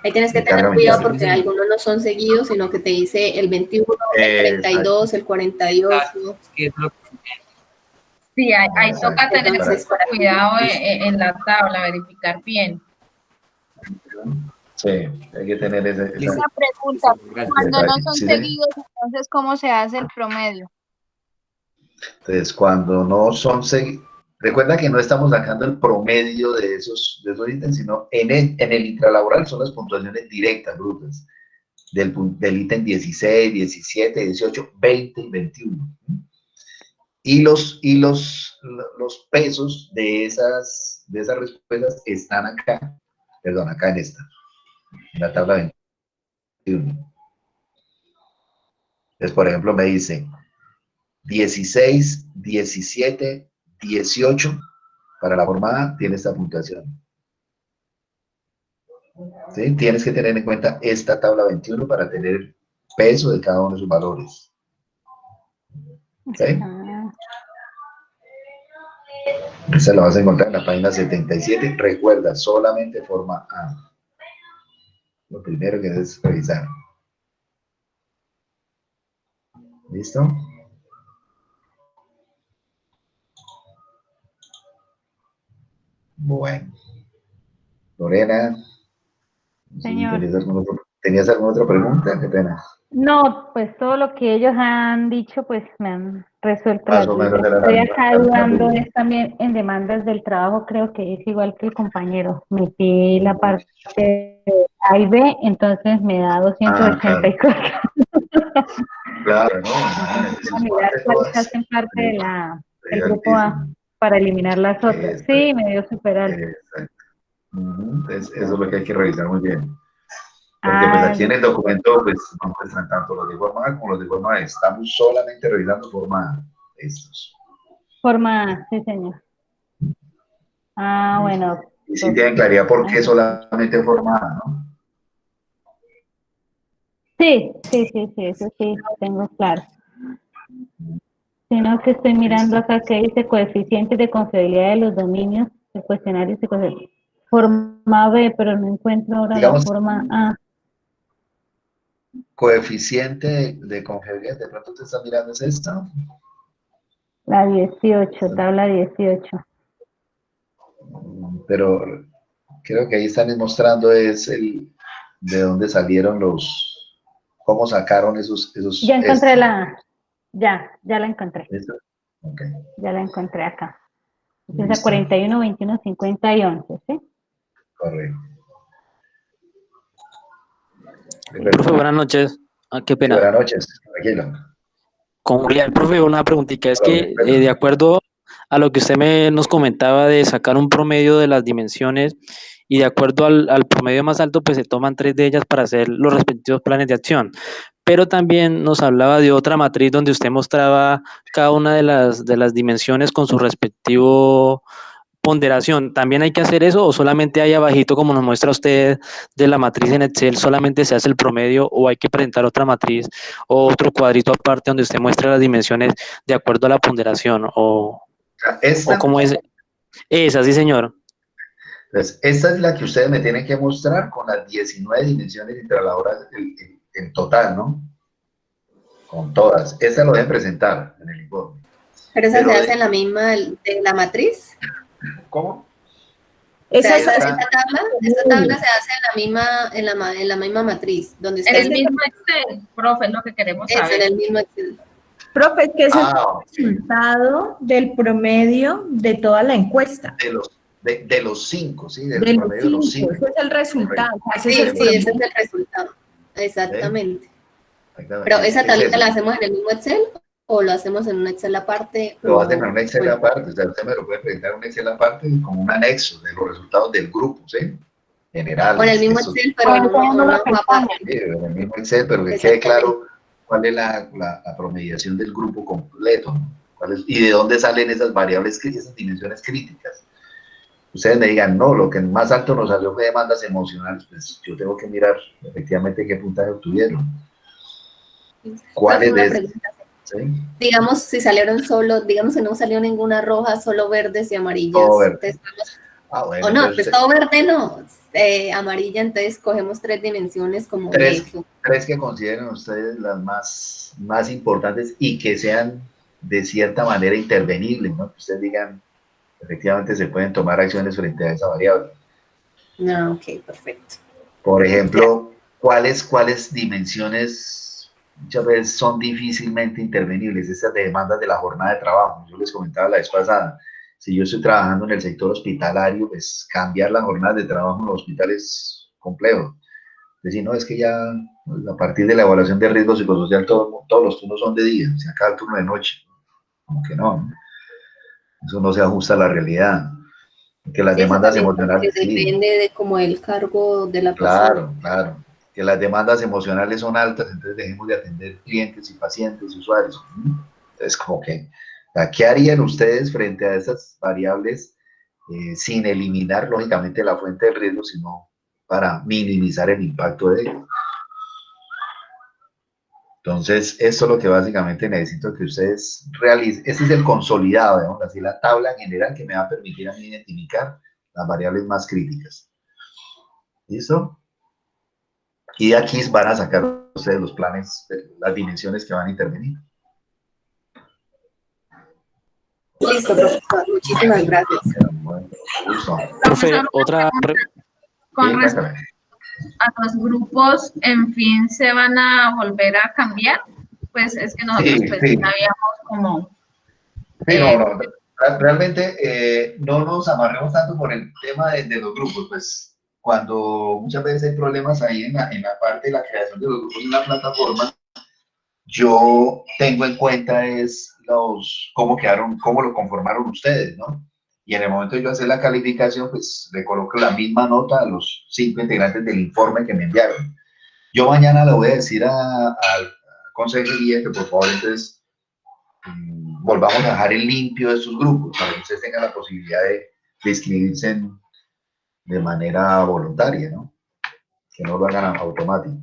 Ahí tienes que tener cuidado porque algunos no son seguidos, sino que te dice el 21, el 32, el 48. Sí, ahí toca tener cuidado en la tabla, verificar bien. Sí, hay que tener esa... Una pregunta, cuando no son seguidos, entonces, ¿cómo se hace el promedio? Entonces, cuando no son seguidos, recuerda que no estamos sacando el promedio de esos ítems, sino en el intralaboral son las puntuaciones directas, brutas, del ítem 16, 17, 18, 20 y 21. Y los pesos de esas respuestas están acá, perdón, acá en esta, en la tabla 21. Entonces, por ejemplo, me dice 16, 17, 18, para la formada tiene esta puntuación. ¿Sí? Tienes que tener en cuenta esta tabla 21 para tener el peso de cada uno de sus valores. ¿Sí? Esa la vas a encontrar en la página 77. Recuerda, solamente forma A. Lo primero que debes revisar. ¿Listo? Bueno. Lorena. Señor. ¿Tenías alguna otra pregunta? Qué pena. No, pues todo lo que ellos han dicho, pues me han resuelto Más la o menos duda. era Estoy la acá dudando es también en demandas del trabajo, creo que es igual que el compañero. Metí la parte de A y B, entonces me da 284. Claro, ¿no? A mirar cuáles hacen parte del grupo A para eliminar las otras. Sí, me dio súper alto. Exacto. Entonces, eso es lo que hay que revisar muy bien. Porque pues aquí en el documento pues no muestran tanto los de forma A como los de forma B. Estamos solamente revisando forma A. Estos. Forma A, sí señor. Ah, bueno. Y si tienen claridad por qué solamente forma A, ¿no? Sí, eso sí, tengo claro. Sino que estoy mirando acá que dice coeficientes de confiabilidad de los dominios, el cuestionario dice forma B, pero no encuentro ahora la forma A. Coeficiente de confiabilidad, de pronto te estás mirando, ¿es esta? La 18, tabla 18. Pero creo que ahí están mostrando es de dónde salieron cómo sacaron esos Ya encontré ya la encontré. ¿Esto? Okay. Ya la encontré acá. Es a 41, 21, 50 y 11, ¿sí? Correcto. Profe, buenas noches. Qué pena. Sí, buenas noches, tranquilo. Con Julián, profe, una preguntita. Es que de acuerdo a lo que usted nos comentaba de sacar un promedio de las dimensiones y de acuerdo al promedio más alto, pues se toman 3 de ellas para hacer los respectivos planes de acción. Pero también nos hablaba de otra matriz donde usted mostraba cada una de las dimensiones con su respectivo ponderación, ¿también hay que hacer eso o solamente ahí abajito, como nos muestra usted de la matriz en Excel, solamente se hace el promedio o hay que presentar otra matriz o otro cuadrito aparte donde usted muestra las dimensiones de acuerdo a la ponderación o cómo es? Esa, sí, señor. Entonces, esta es la que ustedes me tienen que mostrar con las 19 dimensiones intervaladoras en total, ¿no? Con todas. Esa lo deben presentar en el informe. Pero esa se hace en la misma de la matriz. ¿Cómo? Esa tabla se hace en la misma matriz. Donde En el mismo Excel, profe, es lo que queremos saber. En el mismo Excel. Profe, es que es el resultado del promedio de toda la encuesta. De los 5, ¿sí? Del promedio de los 5. Ese es el resultado. Sí, ese es el resultado. Exactamente. Pero esa tablita la hacemos en el mismo Excel o lo hacemos en un Excel aparte. Lo hacen en un Excel aparte. O sea, usted me lo puede presentar en un Excel aparte como un anexo de los resultados del grupo, ¿sí? General. O en el mismo Excel, pero en una aparte. Sí, en el mismo Excel, pero que quede claro cuál es la promediación del grupo completo, ¿no? Y de dónde salen esas variables, esas dimensiones críticas. Ustedes me digan, no, lo que más alto nos salió fue demandas emocionales, pues yo tengo que mirar efectivamente qué puntaje obtuvieron. ¿Cuáles de esas? ¿Sí? Digamos, si salieron solo, digamos que no salió ninguna roja, solo verdes y amarillas. Todo verde. Bueno, o no, pues todo verde no, amarilla, entonces cogemos 3 dimensiones como tres que consideren ustedes las más importantes y que sean de cierta manera intervenibles, ¿no? Que ustedes digan, efectivamente se pueden tomar acciones frente a esa variable. No, ok, perfecto. Por ejemplo, ¿cuáles dimensiones muchas veces son difícilmente intervenibles? Esas de demandas de la jornada de trabajo. Yo les comentaba la vez pasada, si yo estoy trabajando en el sector hospitalario, pues cambiar la jornada de trabajo en los hospitales es complejo. Decir, no, es que ya a partir de la evaluación de riesgo psicosocial todos los turnos son de día, se acaba el turno de noche. Como que no. Eso no se ajusta a la realidad. Que las demandas emocionales... Depende de como el cargo de la persona. Claro. Que las demandas emocionales son altas, entonces dejemos de atender clientes y pacientes y usuarios. Entonces, como que, ¿qué harían ustedes frente a esas variables sin eliminar, lógicamente, la fuente de riesgo, sino para minimizar el impacto de ello? Entonces, esto es lo que básicamente necesito que ustedes realicen. Este es el consolidado, digamos así, la tabla general que me va a permitir a mí identificar las variables más críticas. ¿Listo? Y de aquí van a sacar ustedes los planes, las dimensiones que van a intervenir. Listo, profesor. Muchísimas gracias. Bueno, gusto. Profe, otra... Con respecto a los grupos, en fin, ¿se van a volver a cambiar? Pues es que nosotros habíamos como... Sí, no, realmente no nos amarremos tanto por el tema de los grupos, pues cuando muchas veces hay problemas ahí en la parte de la creación de los grupos en la plataforma, yo tengo en cuenta es cómo lo conformaron ustedes, ¿no? Y en el momento de yo hacer la calificación, pues le coloco la misma nota a los 5 integrantes del informe que me enviaron. Yo mañana le voy a decir al consejería que por favor entonces volvamos a dejar el limpio de sus grupos para que ustedes tengan la posibilidad de inscribirse de manera voluntaria, ¿no? Que no lo hagan automático.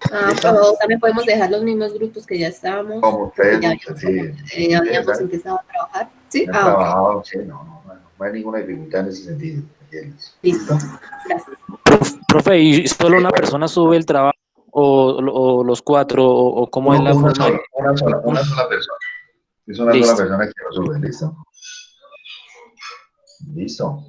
Pero también podemos dejar los mismos grupos que ya estábamos. Como ustedes, ya habíamos empezado a trabajar. Sí, trabajado, sí, no hay ninguna dificultad en ese sentido. Listo, gracias. Profe, ¿y solo una persona sube el trabajo o los 4 o cómo es la forma? Una sola persona. Es una sola persona que lo sube, ¿listo? Listo.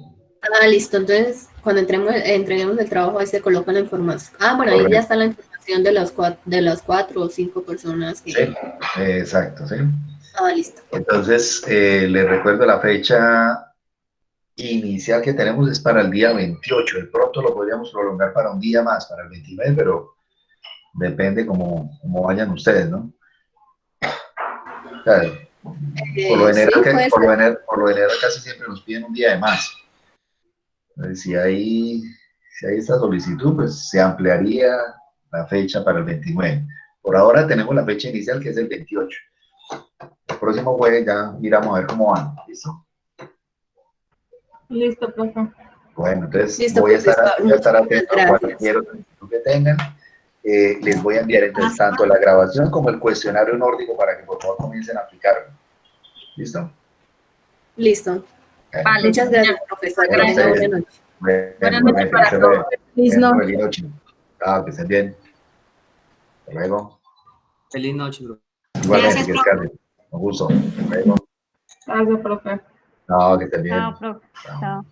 Listo, entonces cuando entreguemos el trabajo ahí se coloca la información. Bueno, ahí ya está la información de las 4 o 5 personas que... Sí, exacto, sí. Listo. Entonces, les recuerdo la fecha inicial que tenemos es para el día 28. De pronto lo podríamos prolongar para un día más, para el 29, pero depende cómo vayan ustedes, ¿no? Claro. Por lo general casi siempre nos piden un día de más. Entonces, si hay esta solicitud, pues se ampliaría la fecha para el 29. Por ahora tenemos la fecha inicial que es el 28. El próximo jueves ya miramos a ver cómo van. ¿Listo? Listo, profe. Bueno, entonces Listo, voy a estar muchas atento a gracias. cualquier otro que tengan. Les voy a enviar entonces tanto la grabación como el cuestionario nórdico para que por favor comiencen a aplicarlo. ¿Listo? Listo. Vale. Muchas gracias, profesor. Que tenga buena noche. Buenas noches para todos. Feliz noche. Feliz noche. Que estén bien. Hasta luego. Feliz noche, bro. Igualmente, que descansen. Con gusto. Hasta luego. Gracias, profe. No, que estén bien. Chao, profe. Chao.